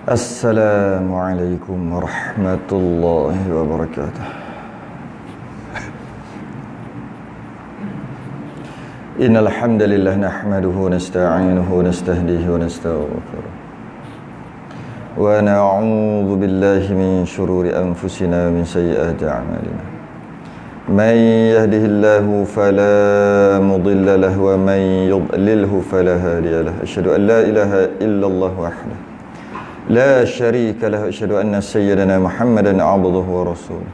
Assalamualaikum warahmatullahi wabarakatuh. Innal hamdalillah nahmaduhu wa nasta'inuhu wa nastahdihi wa nastaghfiruh. Wa na'udzu billahi min shururi anfusina wa min sayyiati a'malina. Man yahdihillahu fala mudilla lahu wa man yudlilhu fala hadiya lahu. Asyhadu an la ilaha illallah wahdahu لا شريك له أشهد أن سيدنا محمدا عبده ورسوله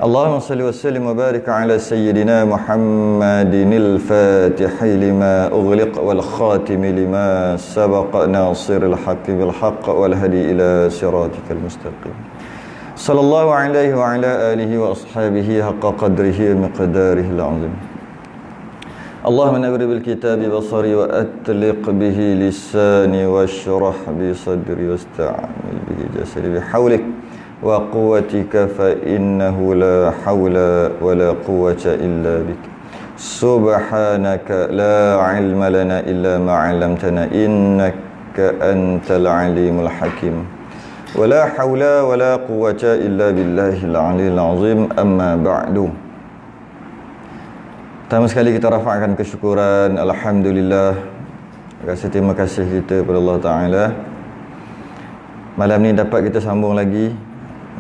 اللهم صل وسلم وبارك على سيدنا محمد الفاتح لما أغلق والخاتم لما سبق ناصر الحق بالحق والهدي إلى صراطك المستقيم صلى الله عليه وعلى آله وأصحابه حق قدره ومقداره العظيم اللهم نور بالكتاب بصري وأطلق به لساني واشرح بصدري واستعمل به جسدي بحولك وقوتك فإنه لا حول ولا قوة إلا بك سبحانك لا علم لنا إلا ما علمتنا إنك أنت العليم الحكيم ولا حول ولا قوة إلا بالله العلي العظيم أما بعد. Pertama sekali kita rafa'kan kesyukuran, alhamdulillah, rasa terima kasih kita kepada Allah Ta'ala. Malam ni dapat kita sambung lagi.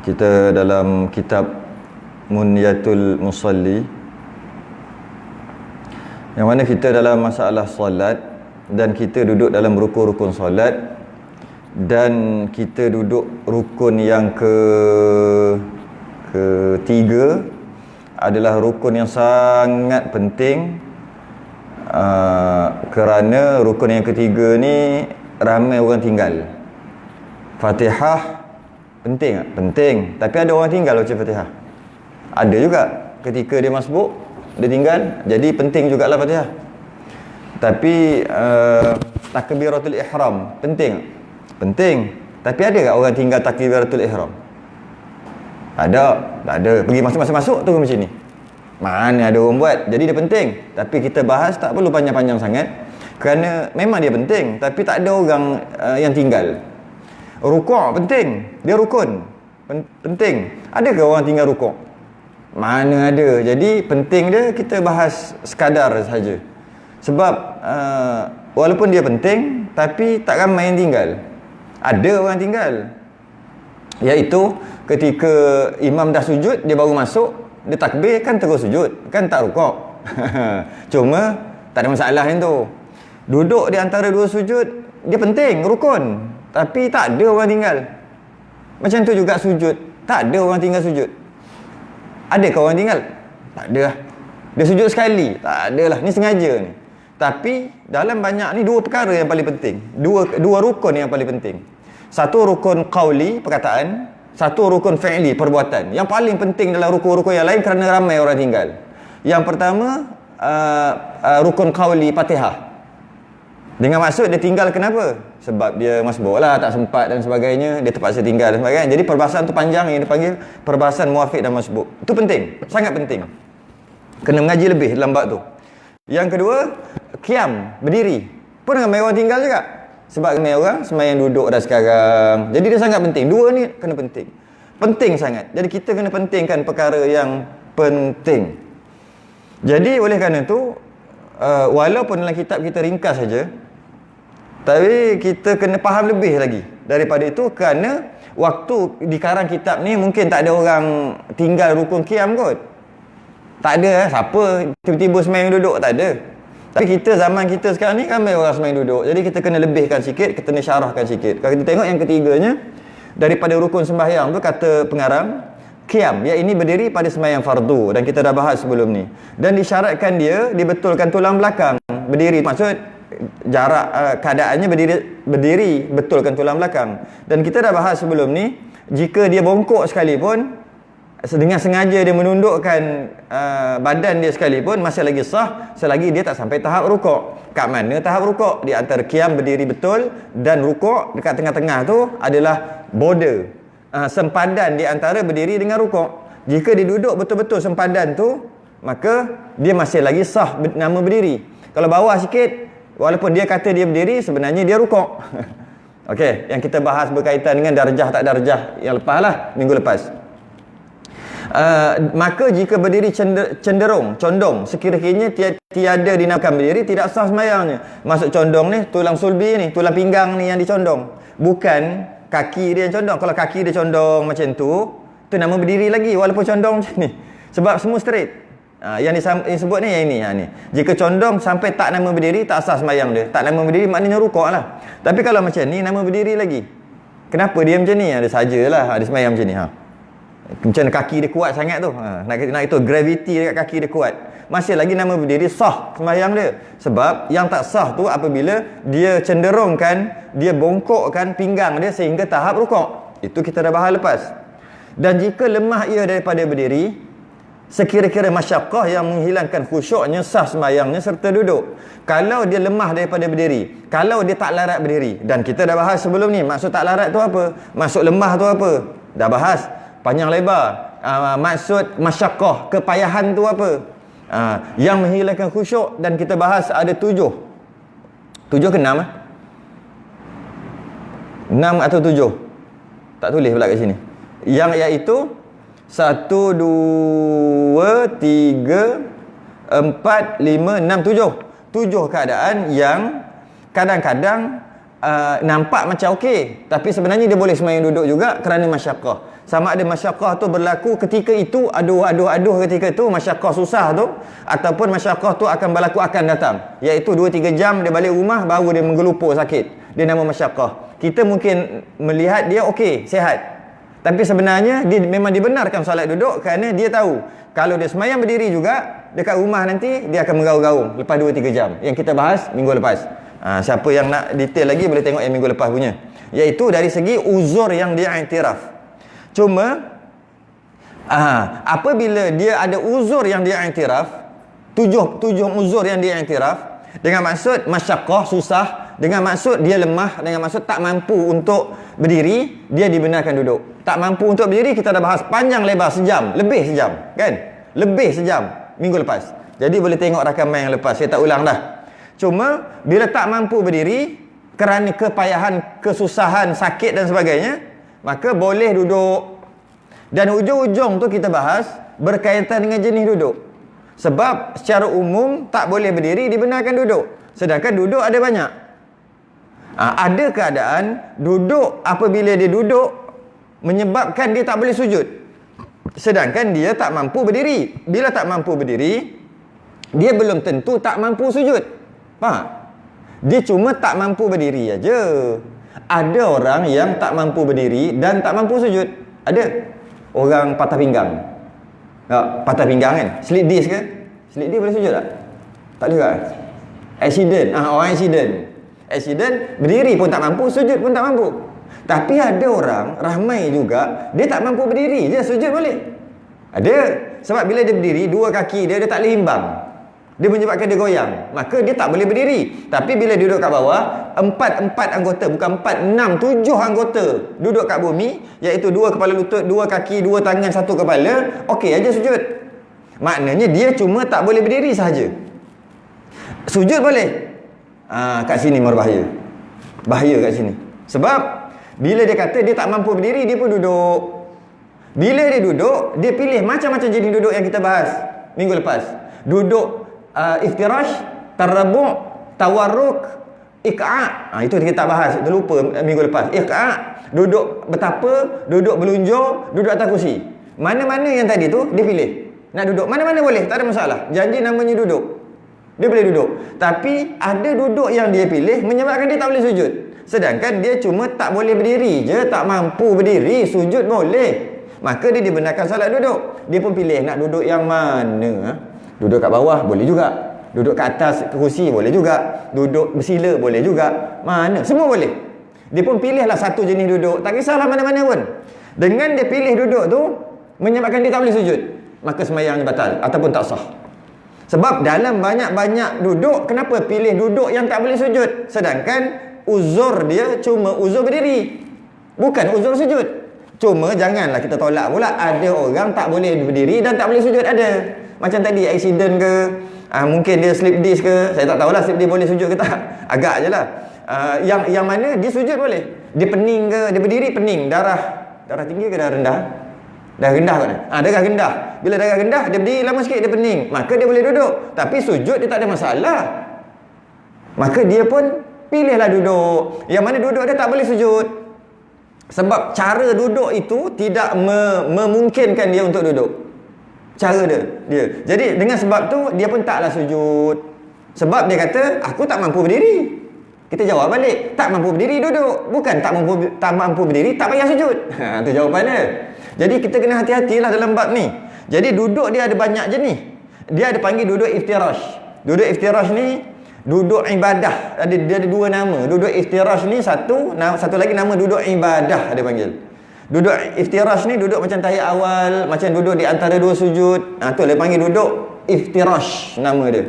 Kita dalam kitab Munyatul Musalli, yang mana kita dalam masalah solat, dan kita duduk dalam rukun-rukun solat, dan kita duduk rukun yang ketiga adalah rukun yang sangat penting, kerana rukun yang ketiga ni ramai orang tinggal. Fatihah penting tak? Penting, tapi ada orang tinggal baca Fatihah. Ada juga ketika dia masbuk, dia tinggal, jadi penting jugalah Fatihah. Tapi takbiratul ihram penting? Penting, tapi ada tak orang tinggal takbiratul ihram? Ada, tak ada. Pergi masuk tu macam ni. Mana ada orang buat. Jadi dia penting. Tapi kita bahas tak perlu panjang-panjang sangat. Kerana memang dia penting, tapi tak ada orang yang tinggal. Rukuk penting. Dia rukun. Penting. Adakah orang tinggal rukuk? Mana ada. Jadi penting dia kita bahas sekadar saja. Sebab walaupun dia penting, tapi tak ramai yang tinggal. Ada orang tinggal. Iaitu ketika imam dah sujud, dia baru masuk, dia takbir, kan terus sujud, kan tak rukuk. Cuma tak ada masalah yang tu. Duduk di antara dua sujud, dia penting, rukun, tapi tak ada orang tinggal. Macam tu juga sujud, tak ada orang tinggal sujud. Adakah orang tinggal? Tak ada lah. Dia sujud sekali, tak ada lah, ni sengaja ni. Tapi dalam banyak ni dua perkara yang paling penting, dua rukun yang paling penting. Satu rukun qauli, perkataan. Satu rukun fi'li, perbuatan. Yang paling penting dalam rukun-rukun yang lain kerana ramai orang tinggal. Yang pertama, rukun qauli, Fatihah. Dengan maksud dia tinggal kenapa? Sebab dia masbuk lah, tak sempat dan sebagainya, dia terpaksa tinggal dan sebagainya. Jadi perbahasan tu panjang, yang dipanggil perbahasan muafiq dan masbuk. Itu penting, sangat penting. Kena mengaji lebih dalam bab tu. Yang kedua, qiyam, berdiri. Pun ramai orang tinggal juga. Sebab ramai orang sembahyang duduk dah sekarang. Jadi dia sangat penting. Dua ni kena penting. Penting sangat. Jadi kita kena pentingkan perkara yang penting. Jadi oleh kerana tu, walaupun dalam kitab kita ringkas saja, tapi kita kena faham lebih lagi daripada itu, kerana waktu di karang kitab ni mungkin tak ada orang tinggal rukun qiyam kot. Tak ada siapa tiba-tiba sembahyang duduk, tak ada. Tapi kita zaman kita sekarang ni ramai orang sembahyang duduk. Jadi kita kena lebihkan sikit, kita kena syarahkan sikit. Kalau kita tengok yang ketiganya, daripada rukun sembahyang tu kata pengarang, qiyam, ya ini berdiri pada sembahyang fardu, dan kita dah bahas sebelum ni. Dan disyaratkan dia dibetulkan tulang belakang. Berdiri maksud jarak, keadaannya berdiri betulkan tulang belakang. Dan kita dah bahas sebelum ni, jika dia bongkok sekalipun, dengan sengaja dia menundukkan badan dia sekalipun, masih lagi sah selagi dia tak sampai tahap rukuk. Kat mana tahap rukuk? Di antara qiyam, berdiri betul, dan rukuk dekat tengah-tengah tu adalah border, sempadan di antara berdiri dengan rukuk. Jika dia duduk betul-betul sempadan tu, maka dia masih lagi sah nama berdiri. Kalau bawah sikit, walaupun dia kata dia berdiri, sebenarnya dia rukuk. Okey, yang kita bahas berkaitan dengan darjah tak darjah yang lepas lah, minggu lepas. Maka jika berdiri condong sekiranya tiada dinamakan berdiri, tidak sah sembahyangnya. Maksud condong ni tulang sulbi ni, tulang pinggang ni yang dicondong, bukan kaki dia yang condong. Kalau kaki dia condong macam tu nama berdiri lagi walaupun condong macam ni, sebab semua straight. Yang disebut ni yang ini, ni. Jika condong sampai tak nama berdiri, tak sah sembahyang dia. Tak nama berdiri maknanya rukuk lah. Tapi kalau macam ni nama berdiri lagi. Kenapa dia macam ni? Ada sajalah ada sembahyang macam ni. Macam kaki dia kuat sangat tu. Nak itu gravity dekat kaki dia kuat. Masih lagi nama berdiri sah sembahyang dia. Sebab yang tak sah tu apabila dia cenderungkan, dia bongkokkan pinggang dia sehingga tahap rukuk. Itu kita dah bahas lepas. Dan jika lemah ia daripada berdiri, sekira-kira masyaqqah yang menghilangkan khusyuknya, sah sembahyangnya serta duduk. Kalau dia lemah daripada berdiri, kalau dia tak larat berdiri, dan kita dah bahas sebelum ni, maksud tak larat tu apa? Maksud lemah tu apa? Dah bahas panjang lebar. Maksud masyaqqah, kepayahan tu apa? Yang menghilangkan khusyuk, dan kita bahas ada 7 ke 6 6 atau 7, tak tulis pula kat sini, yang iaitu 1, 2, 3, 4, 5, 6, 7 keadaan yang kadang-kadang nampak macam okey, tapi sebenarnya dia boleh sembahyang duduk juga kerana masyaqqah. Sama ada masyaqqah tu berlaku ketika itu, aduh ketika itu masyaqqah susah tu, ataupun masyaqqah tu akan berlaku akan datang, iaitu 2-3 jam dia balik rumah baru dia menggelupur sakit, dia nama masyaqqah. Kita mungkin melihat dia okey, sihat, tapi sebenarnya dia memang dibenarkan solat duduk kerana dia tahu kalau dia sembahyang berdiri juga dekat rumah nanti dia akan menggaung-gaung lepas 2-3 jam, yang kita bahas minggu lepas. Siapa yang nak detail lagi boleh tengok yang minggu lepas punya, iaitu dari segi uzur yang dia iktiraf. Cuma apabila dia ada uzur yang dia iktiraf, 7 uzur yang dia iktiraf, dengan maksud masyaqqah susah, dengan maksud dia lemah, dengan maksud tak mampu untuk berdiri, dia dibenarkan duduk. Tak mampu untuk berdiri kita dah bahas panjang lebar, sejam, lebih sejam kan, lebih sejam minggu lepas. Jadi boleh tengok rakaman yang lepas, saya tak ulang dah. Cuma bila tak mampu berdiri kerana kepayahan, kesusahan, sakit dan sebagainya, maka boleh duduk. Dan ujung-ujung tu kita bahas berkaitan dengan jenis duduk. Sebab secara umum tak boleh berdiri dibenarkan duduk, sedangkan duduk ada banyak. Ada keadaan duduk, apabila dia duduk menyebabkan dia tak boleh sujud, sedangkan dia tak mampu berdiri. Bila tak mampu berdiri, dia belum tentu tak mampu sujud. Faham? Dia cuma tak mampu berdiri aja. Ada orang yang tak mampu berdiri dan tak mampu sujud. Ada orang patah pinggang. Patah pinggang kan, slip disc ke? Slip disc boleh sujud tak? Tak boleh kan? Accident, orang accident berdiri pun tak mampu, sujud pun tak mampu. Tapi ada orang, ramai juga, dia tak mampu berdiri je, sujud boleh. Ada. Sebab bila dia berdiri, 2 kaki dia tak boleh imbang, dia menyebabkan dia goyang, maka dia tak boleh berdiri. Tapi bila duduk kat bawah, 4 anggota, bukan 4, 6, 7 anggota duduk kat bumi, iaitu 2 kepala lutut, 2 kaki, 2 tangan, 1 kepala, okey aja sujud. Maknanya dia cuma tak boleh berdiri sahaja. Sujud boleh. Kat sini berbahaya. Bahaya kat sini. Sebab bila dia kata dia tak mampu berdiri, dia pun duduk. Bila dia duduk, dia pilih macam-macam jenis duduk yang kita bahas minggu lepas. Duduk iftirash, tarabbu', tawarruk, iqa'. Itu kita tak bahas, kita lupa minggu lepas. Iqa', duduk bertapa, duduk berlunjur, duduk atas kursi. Mana-mana yang tadi tu dia pilih. Nak duduk mana-mana boleh, tak ada masalah. Janji namanya duduk, dia boleh duduk. Tapi ada duduk yang dia pilih menyebabkan dia tak boleh sujud. Sedangkan dia cuma tak boleh berdiri je, tak mampu berdiri, sujud boleh. Maka dia dibenarkan salat duduk. Dia pun pilih nak duduk yang mana. Duduk kat bawah boleh juga, duduk kat atas kerusi boleh juga, duduk bersila boleh juga, mana, semua boleh. Dia pun pilihlah satu jenis duduk, tak kisahlah mana-mana pun. Dengan dia pilih duduk tu menyebabkan dia tak boleh sujud, maka sembahyangnya batal ataupun tak sah. Sebab dalam banyak-banyak duduk, kenapa pilih duduk yang tak boleh sujud, sedangkan uzur dia cuma uzur berdiri, bukan uzur sujud. Cuma janganlah kita tolak pula, ada orang tak boleh berdiri dan tak boleh sujud, ada. Macam tadi accident ke, Mungkin dia slip disc ke, saya tak tahulah slip disc boleh sujud ke tak. Agak je lah. Yang mana dia sujud boleh. Dia pening ke, dia berdiri pening, darah tinggi ke darah rendah? Darah rendah kan? Darah rendah. Bila darah rendah, dia berdiri lama sikit dia pening, maka dia boleh duduk. Tapi sujud dia tak ada masalah. Maka dia pun pilihlah duduk. Yang mana duduk dia tak boleh sujud. Sebab cara duduk itu tidak memungkinkan dia untuk duduk. Cara dia. Jadi dengan sebab tu dia pun taklah sujud. Sebab dia kata aku tak mampu berdiri. Kita jawab balik, tak mampu berdiri duduk. Bukan tak mampu berdiri tak payah sujud. Tu jawapannya. Jadi kita kena hati-hatilah dalam bab ni. Jadi duduk dia ada banyak jenis. Dia ada panggil duduk iftirash. Duduk iftirash ni duduk ibadah. Dia ada dua nama. Duduk iftirash ni satu lagi nama duduk ibadah dia panggil. Duduk iftirash ni duduk macam tahiyat awal, macam duduk di antara dua sujud. Tu dia panggil duduk iftirash nama dia.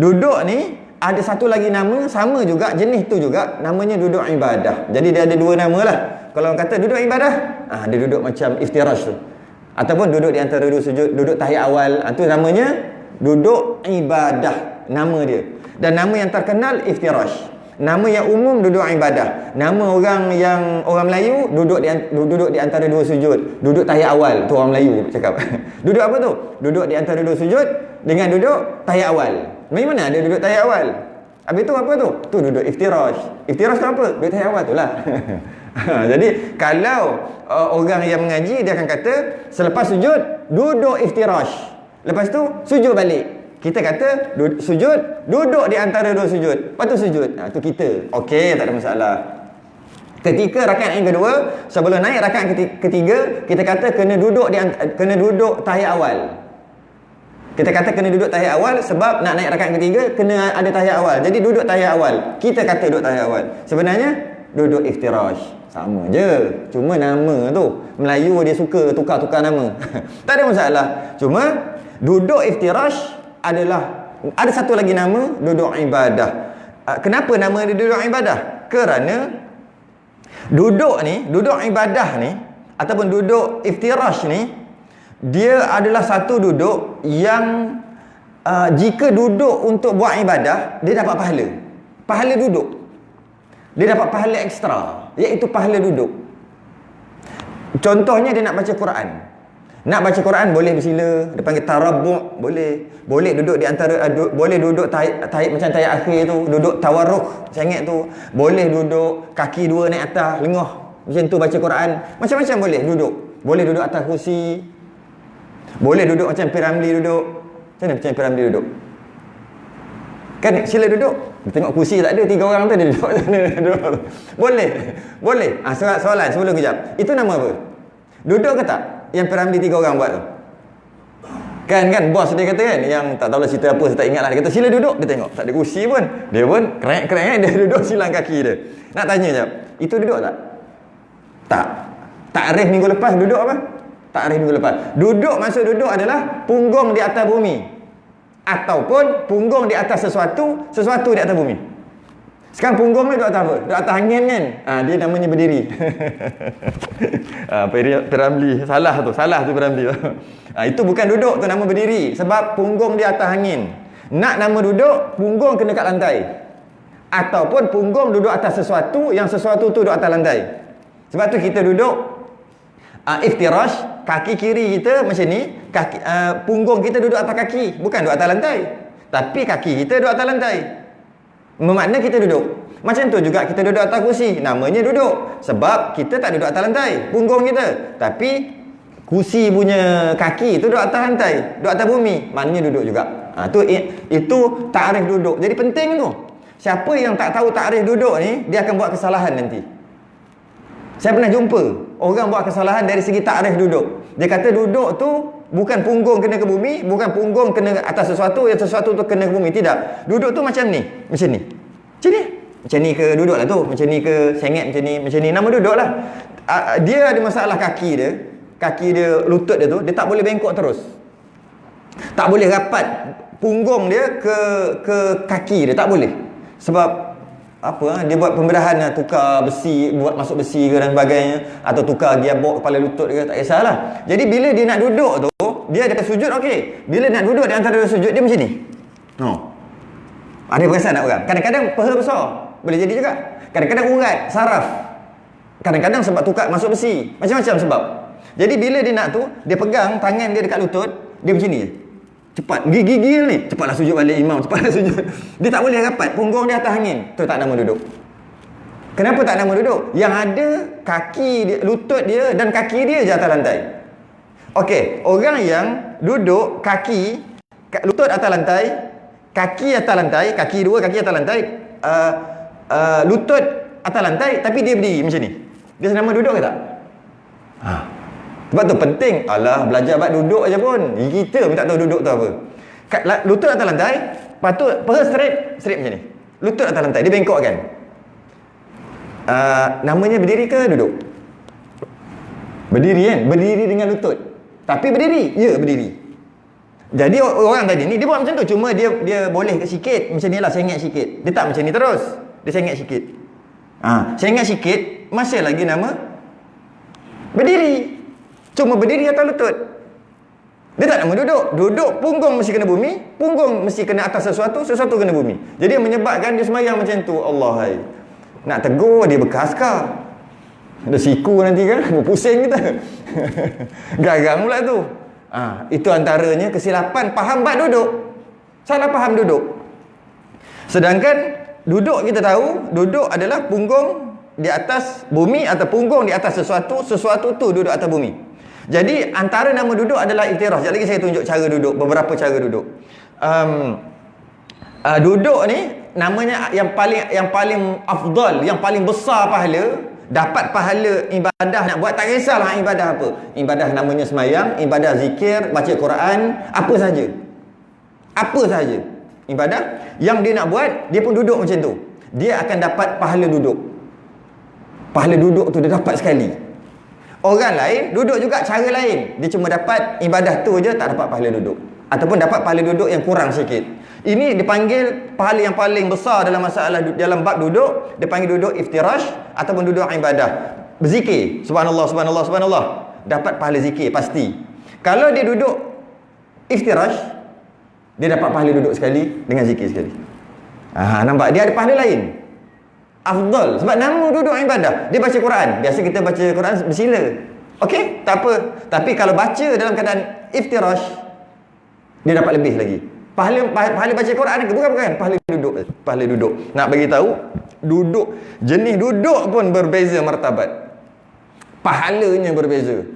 Duduk ni ada satu lagi nama sama juga, jenis tu juga, namanya duduk ibadah. Jadi dia ada dua nama lah. Kalau orang kata duduk ibadah, dia duduk macam iftirash tu. Ataupun duduk di antara dua sujud, duduk tahiyat awal, tu namanya duduk ibadah, nama dia. Dan nama yang terkenal iftirash. Nama yang umum duduk ibadah. Nama orang Melayu duduk di antara dua sujud, duduk tahiyat awal, tu orang Melayu cakap. Duduk apa tu? Duduk di antara dua sujud dengan duduk tahiyat awal. Mana ada duduk tahiyat awal? Habis tu apa tu? Tu duduk iftirash. Iftirash tu apa? Duduk tahiyat awal tu lah. Jadi kalau orang yang mengaji dia akan kata selepas sujud duduk iftirash. Lepas tu sujud balik. Kita kata sujud, duduk di antara dua sujud. Lepas tu sujud. Tu kita. Okey, tak ada masalah. Ketika rakaat yang kedua, sebelum naik rakaat ketiga, kita kata kena duduk tahiyat awal. Kita kata kena duduk tahiyat awal sebab nak naik rakaat ketiga kena ada tahiyat awal. Jadi duduk tahiyat awal. Kita kata duduk tahiyat awal. Sebenarnya duduk iftirash. Sama je. Cuma nama tu. Melayu dia suka tukar-tukar nama. Tak ada masalah. Cuma duduk iftirash ada satu lagi nama duduk ibadah. Kenapa nama dia duduk ibadah? Kerana duduk ibadah ni ataupun duduk iftirash ni, dia adalah satu duduk yang jika duduk untuk buat ibadah, dia dapat pahala duduk. Dia dapat pahala ekstra, iaitu pahala duduk. Contohnya dia nak baca Quran. Nak baca Quran boleh bersila, dia panggil tarabbu', boleh duduk di antara boleh duduk tahiyat macam tahiyat akhir tu, duduk tawarruk sengit tu, boleh duduk kaki dua naik atas lengah macam tu baca Quran, macam-macam boleh duduk. Boleh duduk atas kursi, boleh duduk macam Piramli duduk. Macam mana macam Piramli duduk? Kan sila duduk, tengok kursi tak ada, 3 orang tu dia duduk. Boleh. Soalan sebelum kejap, itu nama apa? Duduk ke tak? Yang Piramli 3 orang buat tu. Kan bos dia kata kan, yang tak tahulah cerita apa, saya tak ingat lah. Dia kata sila duduk, dia tengok tak ada kursi pun, dia pun kerek dia duduk silang kaki dia. Nak tanya jap, itu duduk tak? Tak. Takrif minggu lepas duduk apa? Takrif minggu lepas. Duduk maksud duduk adalah punggung di atas bumi, ataupun punggung di atas sesuatu di atas bumi. Sekarang punggung ni duduk atas apa? Duduk atas angin kan? Dia namanya berdiri. Piramli. Salah tu Piramli. Itu bukan duduk, tu nama berdiri. Sebab punggung di atas angin. Nak nama duduk, punggung kena kat lantai. Ataupun punggung duduk atas sesuatu, yang sesuatu tu duduk atas lantai. Sebab tu kita duduk iftirash, kaki kiri kita macam ni, punggung kita duduk atas kaki, bukan duduk atas lantai. Tapi kaki kita duduk atas lantai. Bermakna kita duduk. Macam tu juga kita duduk atas kursi, namanya duduk. Sebab kita tak duduk atas lantai, punggung kita. Tapi kursi punya kaki tu duduk atas lantai, duduk atas bumi, maknanya duduk juga. Itu takrif duduk. Jadi penting tu. Siapa yang tak tahu takrif duduk ni, dia akan buat kesalahan nanti. Saya pernah jumpa orang buat kesalahan dari segi takrif duduk. Dia kata duduk tu bukan punggung kena ke bumi, bukan punggung kena atas sesuatu, yang sesuatu tu kena ke bumi. Tidak. Duduk tu macam ni. Macam ni. Macam ni ke duduk lah tu. Macam ni ke sengit macam ni. Nama duduk lah. Dia ada masalah kaki dia, lutut dia tu, dia tak boleh bengkok terus. Tak boleh rapat punggung dia ke kaki dia. Tak boleh. Sebab dia buat pembedahan, tukar besi, buat masuk besi ke dan sebagainya, atau tukar gearbox kepala lutut ke, tak kisahlah. Jadi bila dia nak duduk tu, dia ada sujud okey. Bila nak duduk di antara sujud dia macam ni. No. Ada perasan tak orang? Kadang-kadang paha besar. Boleh jadi juga. Kadang-kadang urat, saraf. Kadang-kadang sebab tukar masuk besi. Macam-macam sebab. Jadi bila dia nak tu, dia pegang tangan dia dekat lutut, dia macam ni je. Cepat. Gigil ni. Cepatlah sujud balik imam. Cepatlah sujud. Dia tak boleh rapat. Punggung dia atas angin. Tu tak nama duduk. Kenapa tak nama duduk? Yang ada kaki dia, lutut dia dan kaki dia je atas lantai. Okey, orang yang duduk kaki, lutut atas lantai, kaki atas lantai, kaki dua, kaki atas lantai, lutut atas lantai, tapi dia berdiri macam ni. Dia nama duduk ke tak? Sebab tu penting. Alah, belajar bab duduk aja pun. Kita pun tak tahu duduk tu apa. Lutut atas lantai, patut paha straight macam ni. Lutut atas lantai, dia bengkok kan? Namanya berdiri ke duduk? Berdiri kan? Berdiri dengan lutut. Tapi berdiri. Ya, berdiri. Jadi orang tadi ni dia buat macam tu, cuma dia boleh sikit macam ni lah, sengit sikit. Dia tak macam ni terus. Dia sengit sikit. Sengit sikit, masih lagi nama berdiri. Cuma berdiri atas lutut. Dia tak nama duduk. Duduk punggung mesti kena bumi, punggung mesti kena atas sesuatu, sesuatu kena bumi. Jadi yang menyebabkan dia sembahyang macam tu. Allah hai. Nak tegur dia bekas kah? Ada siku nanti kan, pusing kita. Garang pula tu. Itu antaranya kesilapan faham bab duduk. Salah faham duduk. Sedangkan duduk kita tahu, duduk adalah punggung di atas bumi atau punggung di atas sesuatu, sesuatu tu duduk atas bumi. Jadi antara nama duduk adalah iftirash. Sekejap lagi saya tunjuk cara duduk, beberapa cara duduk. Duduk ni namanya yang paling afdal, yang paling besar pahala, dapat pahala ibadah nak buat, tak kisahlah ibadah apa. Ibadah namanya semayang, ibadah zikir, baca Quran, apa saja. Apa saja. Ibadah yang dia nak buat, dia pun duduk macam tu. Dia akan dapat pahala duduk. Pahala duduk tu dia dapat sekali. Orang lain duduk juga cara lain. Dia cuma dapat ibadah tu je, tak dapat pahala duduk. Ataupun dapat pahala duduk yang kurang sikit. Ini dipanggil pahala yang paling besar dalam masalah dalam bab duduk, dipanggil duduk iftirash ataupun duduk ibadah. Berzikir, subhanallah subhanallah subhanallah, dapat pahala zikir pasti. Kalau dia duduk iftirash, dia dapat pahala duduk sekali dengan zikir sekali. Nampak dia ada pahala lain. Afdal sebab nama duduk ibadah. Dia baca Quran. Biasa kita baca Quran bersila. Okey, tak apa. Tapi kalau baca dalam keadaan iftirash, dia dapat lebih lagi. Pahala baca Quran ke? Bukan. Pahala duduk. Nak bagi tahu, duduk, jenis duduk pun berbeza martabat. Pahalanya berbeza.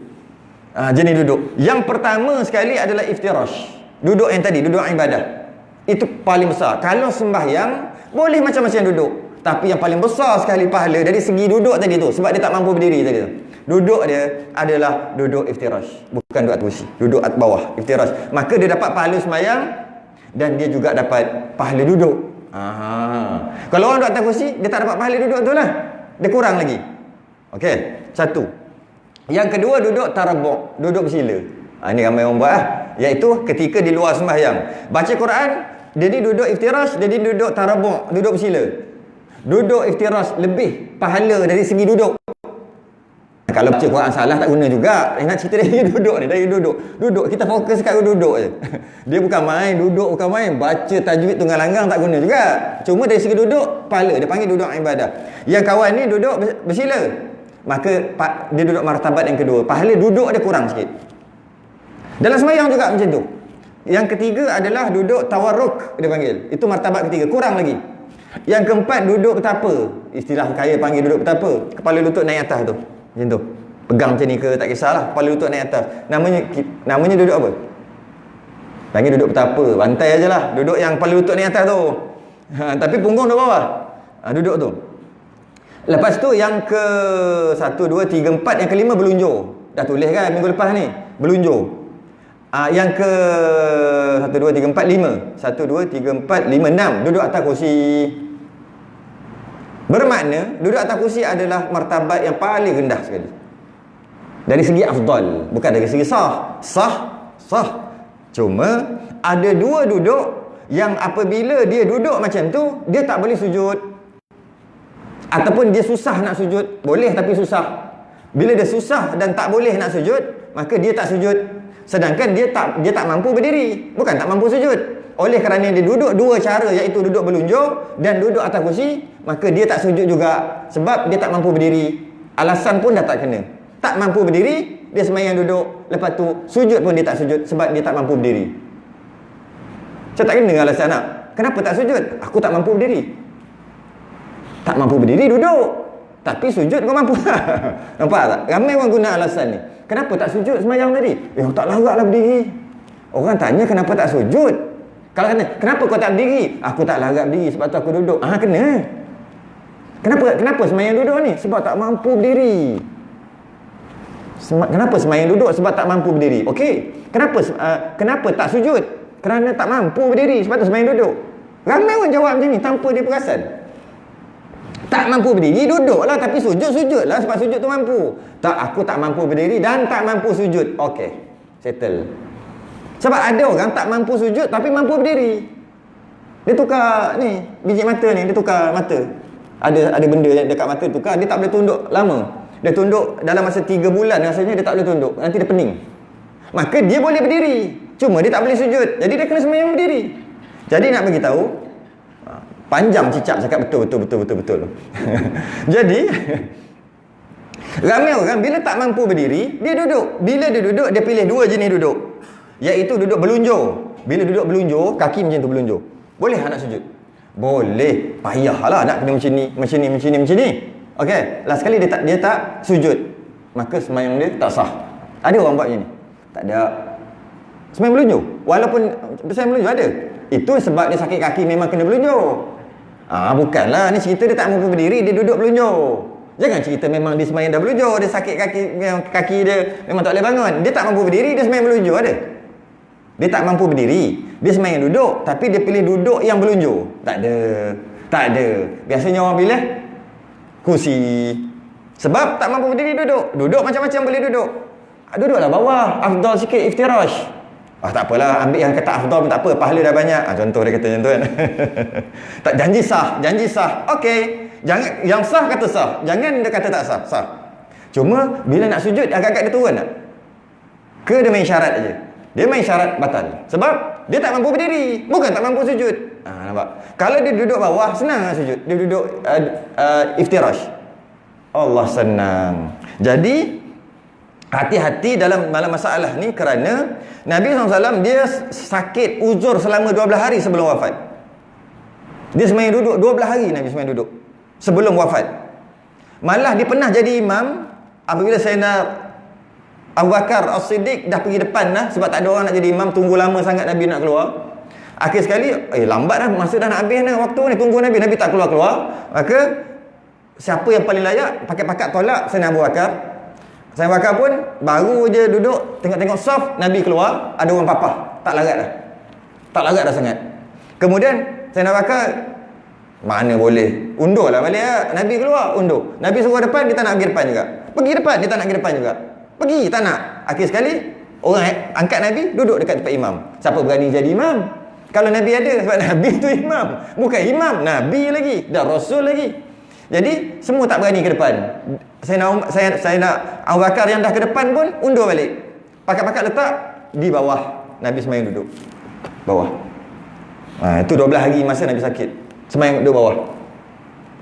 Jenis duduk. Yang pertama sekali adalah iftirash. Duduk yang tadi, duduk ibadah. Itu paling besar. Kalau sembahyang, boleh macam-macam duduk. Tapi yang paling besar sekali pahala dari segi duduk tadi tu, sebab dia tak mampu berdiri tadi tu. Duduk dia adalah duduk iftirash. Bukan duduk atas kursi. Duduk atas bawah, iftirash. Maka dia dapat pahala sembahyang dan dia juga dapat pahala duduk. Kalau orang duduk atas kursi, dia tak dapat pahala duduk tu lah. Dia kurang lagi. Okey, satu. Yang kedua, duduk tarabbuk, duduk bersila. Ini ramai orang buat iaitu ketika di luar sembahyang. Baca Quran, jadi duduk iftirash, jadi duduk tarabbuk, duduk bersila. Duduk iftirash lebih pahala dari segi duduk. Kalau baca Quran salah tak guna juga. Nak cerita dari duduk ni, dari duduk. Duduk, kita fokus kat duduk je. Dia bukan main, duduk bukan main. Baca tajwid tunggal langgang tak guna juga. Cuma dari segi duduk, pahala. Dia panggil duduk ibadah. Yang kawan ni duduk bersila. Maka dia duduk martabat yang kedua. Pahala duduk dia kurang sikit. Dalam sembahyang juga macam tu. Yang ketiga adalah duduk tawarruk, dia panggil. Itu martabat ketiga, kurang lagi. Yang keempat, duduk betapa. Istilah kaya panggil duduk betapa. Kepala lutut naik atas tu. Macam tu. Pegang macam ni ke tak kisahlah. Kepala lutut naik atas. Namanya duduk apa? Panggil duduk betapa. Bantai aje lah. Duduk yang kepala lutut naik atas tu. Tapi punggung duduk bawah. Duduk tu. Lepas tu yang ke 1, 2, 3, 4. Yang kelima berlunjur. Dah tulis kan minggu lepas ni. Berlunjur. Yang ke 1, 2, 3, 4, 5. 1, 2, 3, 4, 5, 6. Duduk atas kursi. Bermakna duduk atas kursi adalah martabat yang paling rendah sekali. Dari segi afdal, bukan dari segi sah. Sah. Cuma ada dua duduk yang apabila dia duduk macam tu, dia tak boleh sujud. Ataupun dia susah nak sujud. Boleh tapi susah. Bila dia susah dan tak boleh nak sujud, maka dia tak sujud. Sedangkan dia tak mampu berdiri. Bukan tak mampu sujud. Oleh kerana dia duduk dua cara, iaitu duduk berlunjur dan duduk atas kursi, maka dia tak sujud juga sebab dia tak mampu berdiri. Alasan pun dah tak kena. Tak mampu berdiri, dia sembahyang duduk. Lepas tu sujud pun dia tak sujud sebab dia tak mampu berdiri. Saya tak kena alasan nak. Kenapa tak sujud? Aku tak mampu berdiri. Tak mampu berdiri duduk, tapi sujud kau mampu. Nampak tak? Ramai orang guna alasan ni. Kenapa tak sujud sembahyang tadi? Tak laratlah berdiri. Orang tanya kenapa tak sujud. Kalau kata, kenapa kau tak berdiri? Aku tak larat berdiri sebab tu aku duduk. Kena. Kenapa sembahyang duduk ni? Sebab tak mampu berdiri. Kenapa sembahyang duduk? Sebab tak mampu berdiri. Okey. Kenapa tak sujud? Kerana tak mampu berdiri, sebab tu sembahyang duduk. Ramai orang jawab macam ni tanpa dia perasan. Tak mampu berdiri, duduklah, tapi sujudlah sebab sujud tu mampu. Tak, aku tak mampu berdiri dan tak mampu sujud. Okey, settle. Sebab ada orang tak mampu sujud tapi mampu berdiri. Dia tukar ni, biji mata ni, dia tukar mata. Ada benda yang dekat mata tukar, dia tak boleh tunduk lama. Dia tunduk dalam masa 3 bulan rasanya dia tak boleh tunduk. Nanti dia pening. Maka dia boleh berdiri, cuma dia tak boleh sujud. Jadi dia kena sembahyang berdiri. Jadi nak bagi tahu, panjang cicak cakap betul. Jadi ramai orang bila tak mampu berdiri, dia duduk. Bila dia duduk, dia pilih 2 jenis duduk, iaitu duduk berlunjur. Bila duduk berlunjur, kaki macam tu berlunjur. Boleh tak nak sujud? Boleh. Payahlah nak kena macam ni. Okey, last sekali dia tak sujud, maka sembahyang dia tak sah. Ada orang buat macam ni? Tak ada. Sembahyang berlunjur. Walaupun sembahyang berlunjur ada. Itu sebab dia sakit kaki memang kena berlunjur. Bukanlah ni cerita dia tak mampu berdiri, dia duduk berlunjur. Jangan cerita memang dia sembahyang dah berlunjur, dia sakit kaki dia memang tak boleh bangun. Dia tak mampu berdiri, dia sembahyang berlunjur. Ada? Dia tak mampu berdiri, dia sembahyang duduk, tapi dia pilih duduk yang berlunjur. Tak ada. Biasanya orang pilih kursi. Sebab tak mampu berdiri duduk. Duduk macam-macam boleh duduk. Duduklah bawah, afdal sikit iftirash. Tak apalah, ambil yang kata afdal pun tak apa, pahala dah banyak. Contoh dia kata macam tu kan. Tak, janji sah. Okey. Jangan yang sah kata sah. Jangan dia kata tak sah. Sah. Cuma bila nak sujud agak-agak dia turun tak? Ke dia main syarat aja? Dia main syarat batal. Sebab dia tak mampu berdiri, bukan tak mampu sujud. Nampak? Kalau dia duduk bawah senang lah sujud. Dia duduk iftirash. Allah senang. Jadi hati-hati dalam masalah ni kerana Nabi SAW dia sakit uzur selama 12 hari sebelum wafat. Dia sembahyang duduk 12 hari Nabi sembahyang duduk sebelum wafat. Malah dia pernah jadi imam apabila Sayyidina Abu Bakar As-Siddiq dah pergi depan dah sebab tak ada orang nak jadi imam, tunggu lama sangat Nabi nak keluar. Akhir sekali lambat dah, masa dah nak habis dah waktu ni, tunggu Nabi tak keluar. Maka siapa yang paling layak pakai pakat tolak Sayyidina Abu Bakar. Sayyidina Abu Bakar pun baru je duduk tengok-tengok saf, Nabi keluar, ada orang papah. Tak larat dah sangat. Kemudian Sayyidina Abu Bakar mana boleh, undurlah balik lah. Nabi keluar, undur. Nabi suruh depan, dia tak nak pergi depan juga. Pergi depan, dia tak nak pergi depan juga. Pergi, tak nak. Akhir sekali orang angkat Nabi duduk dekat tempat imam. Siapa berani jadi imam? Kalau Nabi ada, sebab Nabi tu imam, bukan imam, Nabi lagi, dah Rasul lagi. Jadi semua tak berani ke depan. Saya nak Abu Bakar yang dah ke depan pun undur balik. Pakat-pakat letak di bawah. Nabi sembahyang duduk bawah. Itu 12 hari masa Nabi sakit, sembahyang duduk bawah.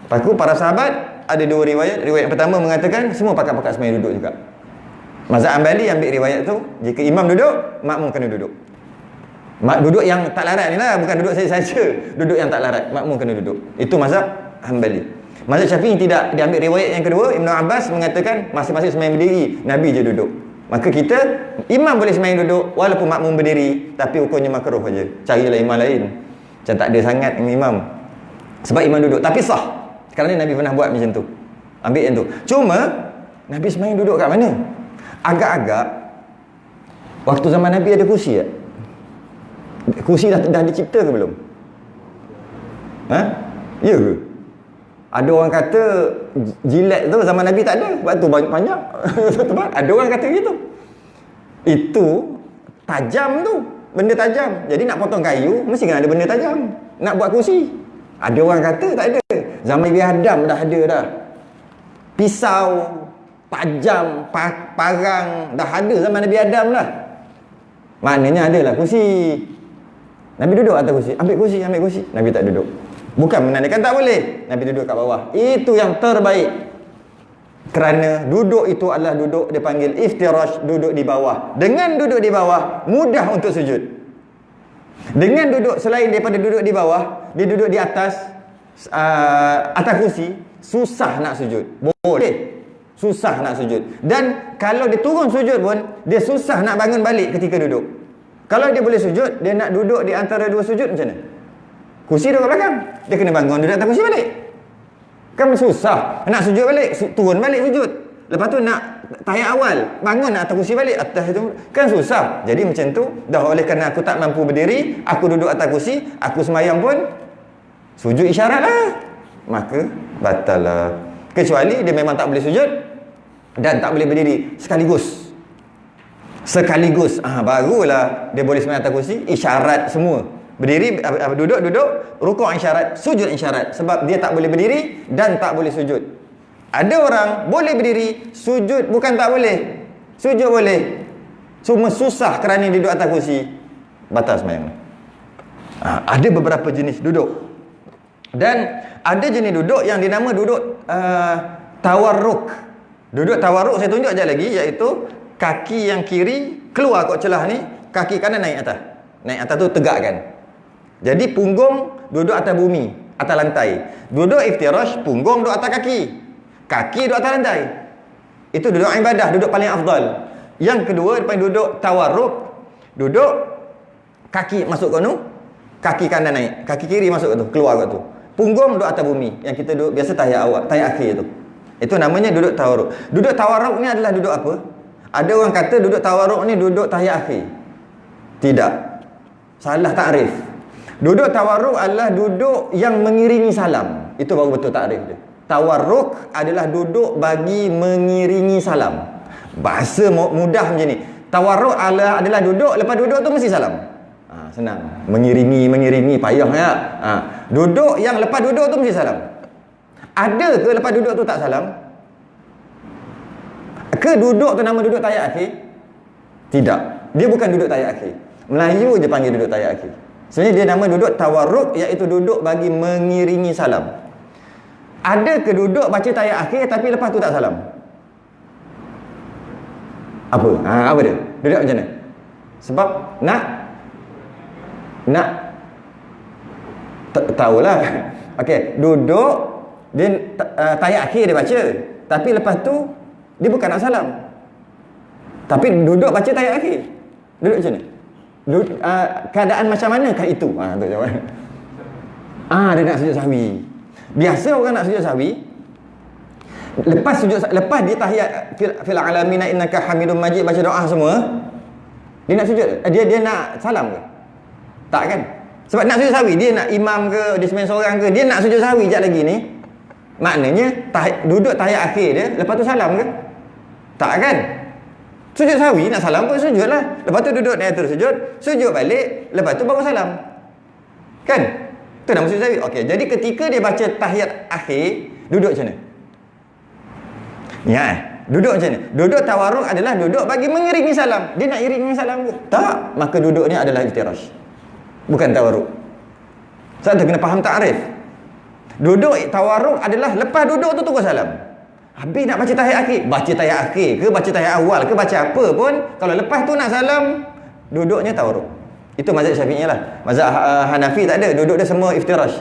Lepas tu para sahabat ada 2 riwayat. Riwayat yang pertama mengatakan semua pakat-pakat sembahyang duduk juga. Mazhab Hanbali ambil riwayat tu, jika imam duduk, makmum kena duduk. Duduk yang tak larat ni lah, bukan duduk saja. Duduk yang tak larat, makmum kena duduk. Itu mazhab Hanbali. Mazhab Syafi'i tidak. Dia ambil riwayat yang kedua, Ibn Abbas mengatakan masing-masing sembahyang berdiri, Nabi je duduk. Maka kita, imam boleh sembahyang duduk walaupun makmum berdiri, tapi hukumnya makruh saja. Carilah imam lain. Macam tak ada sangat imam. Sebab imam duduk, tapi sah. Kerana Nabi pernah buat macam tu. Ambil yang tu. Cuma Nabi sembahyang duduk kat mana? Agak-agak waktu zaman Nabi ada kursi tak? Kursi dah dicipta ke belum? Ya ke? Ada orang kata jilat tu zaman Nabi tak ada, sebab tu banyak panjang. Ada orang kata gitu. Itu tajam tu, benda tajam. Jadi nak potong kayu mesti kena ada benda tajam. Nak buat kursi, ada orang kata tak ada. Zaman Nabi Adam dah ada dah. Pisau tajam, parang dah ada zaman Nabi Adam lah. Maknanya adalah kursi. Nabi duduk atas kursi. Ambil kursi, ambil kursi. Nabi tak duduk. Bukan menandakan tak boleh. Nabi duduk kat bawah. Itu yang terbaik. Kerana duduk itu adalah duduk, dia panggil iftirash, duduk di bawah. Dengan duduk di bawah, mudah untuk sujud. Dengan duduk selain daripada duduk di bawah, dia duduk di atas kursi, susah nak sujud. Boleh. Susah nak sujud. Dan kalau dia turun sujud pun, dia susah nak bangun balik ketika duduk. Kalau dia boleh sujud, dia nak duduk di antara dua sujud macam mana? Kursi duduk kat belakang. Dia kena bangun duduk atas kursi balik. Kan susah. Nak sujud balik, turun balik sujud. Lepas tu nak tahiyat awal, bangun nak atas kursi balik. Atas itu kan susah. Jadi macam tu, dah oleh kerana aku tak mampu berdiri, aku duduk atas kursi, aku semayang pun sujud isyarat lah. Maka batal lah. Kecuali dia memang tak boleh sujud dan tak boleh berdiri sekaligus. Barulah dia boleh semayang atas kursi, isyarat semua. Berdiri, duduk, rukuk isyarat, sujud isyarat. Sebab dia tak boleh berdiri dan tak boleh sujud. Ada orang boleh berdiri, sujud bukan tak boleh. Sujud boleh. Cuma susah kerana dia duduk atas kursi. Batal semayang. Ada beberapa jenis duduk. Dan ada jenis duduk yang dinama duduk tawarruk. Duduk tawarruk saya tunjuk sekejap lagi, iaitu kaki yang kiri keluar kat celah ni, kaki kanan naik atas. Naik atas tu tegakkan. Jadi punggung duduk atas bumi, atas lantai. Duduk iftirash, punggung duduk atas kaki. Kaki duduk atas lantai. Itu duduk ibadah, duduk paling afdal. Yang kedua, duduk tawarruk. Duduk, kaki masuk ke tu, kaki kanan naik, kaki kiri masuk ke tu, keluar ke tu. Punggung duduk atas bumi, yang kita duduk biasa tahiyat awal, tahiyat akhir tu. Itu namanya duduk tawarruk. Duduk tawarruk ni adalah duduk apa? Ada orang kata duduk tawarruk ni duduk tahiyat akhir. Tidak. Salah takrif. Duduk tawarruk adalah duduk yang mengiringi salam. Itu baru betul takrif dia. Tawarruk adalah duduk bagi mengiringi salam. Bahasa mudah macam ni. Tawarruk adalah duduk, lepas duduk tu mesti salam. Senang. Mengiringi payah ya. Duduk yang lepas duduk tu mesti salam. Ada ke lepas duduk tu tak salam? Ke duduk tu nama duduk tahiyat akhir? Tidak. Dia bukan duduk tahiyat akhir. Melayu je panggil duduk tahiyat akhir. Sebenarnya dia nama duduk tawarruk, iaitu duduk bagi mengiringi salam. Ada ke duduk baca tahiyat akhir tapi lepas tu tak salam? Apa? Apa dia? Duduk macam mana? Sebab nak tahulah. Okey, duduk dia tahiyat akhir dia baca, tapi lepas tu dia bukan nak salam. Tapi duduk baca tahiyat akhir. Duduk macam mana? Keadaan macam manakah itu? Tu jawapan. Dia nak sujud sahwi. Biasa orang nak sujud sahwi, lepas dia tahiyat fil alamin innaka hamidum majid, baca doa semua, dia nak sujud, dia nak salam ke? Tak kan? Sebab nak sujud sahwi, dia nak imam ke, dia sembang seorang ke, dia nak sujud sahwi jap lagi ni. Maknanya duduk tahiyat akhir dia, lepas tu salam ke? Tak kan? Sujud sahwi nak salam pun sujud lah. Lepas tu duduk naik terus sujud balik, lepas tu baru salam. Kan? Itu nama sujud sahwi. Okey, jadi ketika dia baca tahiyat akhir, duduk macam mana? Ya, duduk macam mana? Duduk tawarruk adalah duduk bagi mengiringi salam. Dia nak iringi salam ke? Tak, maka duduknya adalah iftirash. Bukan tawarruk. Sebab tu kena faham takrif. Duduk tawarruk adalah lepas duduk tu terus salam. Habis nak baca tahiyat akhir, baca tahiyat akhir ke, baca tahiyat awal ke, baca apa pun, kalau lepas tu nak salam, duduknya tawarruk. Itu mazhab Syafi'i lah. Mazhab Hanafi tak ada, duduk dia semua iftirash.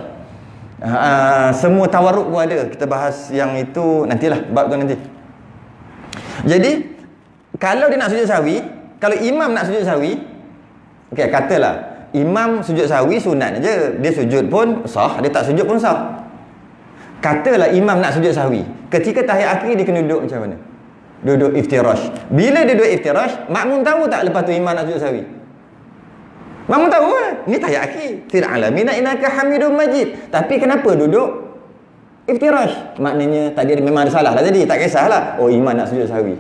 Semua tawarruk pun ada. Kita bahas yang itu nantilah, bab tu nanti. Jadi kalau dia nak sujud sahwi, kalau imam nak sujud sahwi, okey, katalah imam sujud sahwi sunat aja, dia sujud pun sah, dia tak sujud pun sah. Katalah imam nak sujud sahwi, ketika tahiyat akhir dia kena duduk macam mana? Duduk iftirash. Bila dia duduk iftirash, makmum tahu tak lepas tu imam nak sujud sahwi? Makmum tahu lah, ni tahiyat akhir, fil alamin innaka hamidum majid. Tapi kenapa duduk iftirash? Maknanya tadi memang ada salah lah tadi, tak kisahlah. Oh, imam nak sujud sahwi.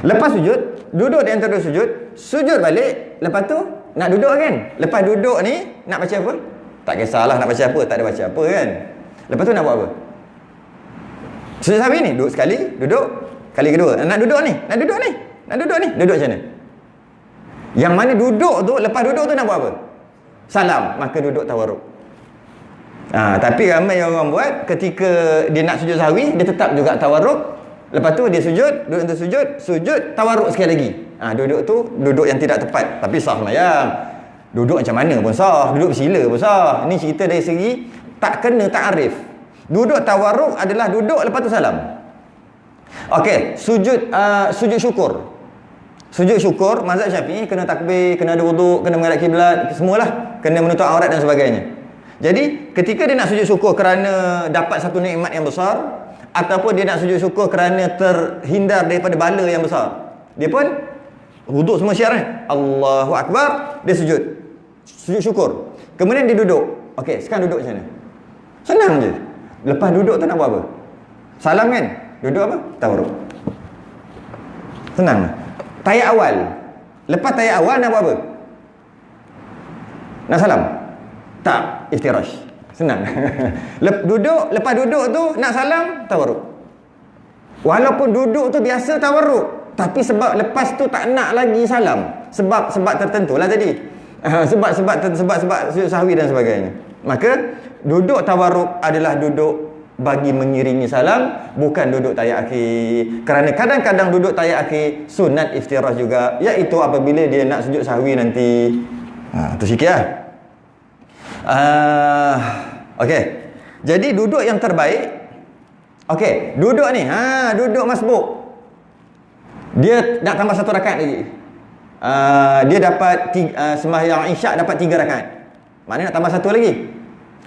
Lepas sujud, duduk di antara sujud balik, lepas tu nak duduk kan? Lepas duduk ni nak baca apa? Tak kisahlah nak baca apa, tak ada baca apa kan? Lepas tu nak buat apa? Sujud sahwi ni, duduk sekali, duduk kali kedua. Nak duduk ni, nak duduk ni, nak duduk ni, duduk macam mana? Yang mana duduk tu, lepas duduk tu nak buat apa? salam, maka duduk tawarruk. Tapi ramai orang buat ketika dia nak sujud sahwi, dia tetap juga tawarruk. Lepas tu dia sujud, duduk untuk sujud tawarruk sekali lagi. Duduk tu duduk yang tidak tepat, tapi sah sembahyang. Duduk macam mana pun sah, duduk bersila pun sah. Ini cerita dari segi tak kena ta'arif. Duduk tawarruk adalah duduk lepas tu salam. Okey, sujud syukur. Sujud syukur mazhab Syafi'i kena takbir, kena ada wuduk, kena menghadap kiblat, semualah, kena menutup aurat dan sebagainya. Jadi ketika dia nak sujud syukur kerana dapat satu nikmat yang besar, ataupun dia nak sujud syukur kerana terhindar daripada bala yang besar, dia pun wuduk semua syiar, Allahu Akbar, dia sujud syukur. Kemudian dia duduk. Okey, sekarang duduk macam mana? Senang je. Lepas duduk tu nak buat apa? Salam kan? Duduk apa? Tawarruk. Senang. Tahiyat awal. Lepas tahiyat awal nak buat apa? Nak salam? Tak, iftirash. Senang. Lepas duduk tu nak salam, tawarruk. Walaupun duduk tu biasa tawarruk, tapi sebab lepas tu tak nak lagi salam. Sebab tertentulah tadi. Sebab sujud sahwi dan sebagainya. Maka duduk tawarruk adalah duduk bagi mengiringi salam, bukan duduk tahiyat akhir. Kerana kadang-kadang duduk tahiyat akhir sunat iftirash juga, iaitu apabila dia nak sujud sahwi nanti. Tu sikit lah. Okey. Jadi duduk yang terbaik. Okey, duduk ni. Duduk masbuk. Dia nak tambah 1 rakaat lagi. Dia dapat sembahyang Isyak dapat 3 rakaat. Maknanya nak tambah 1 lagi.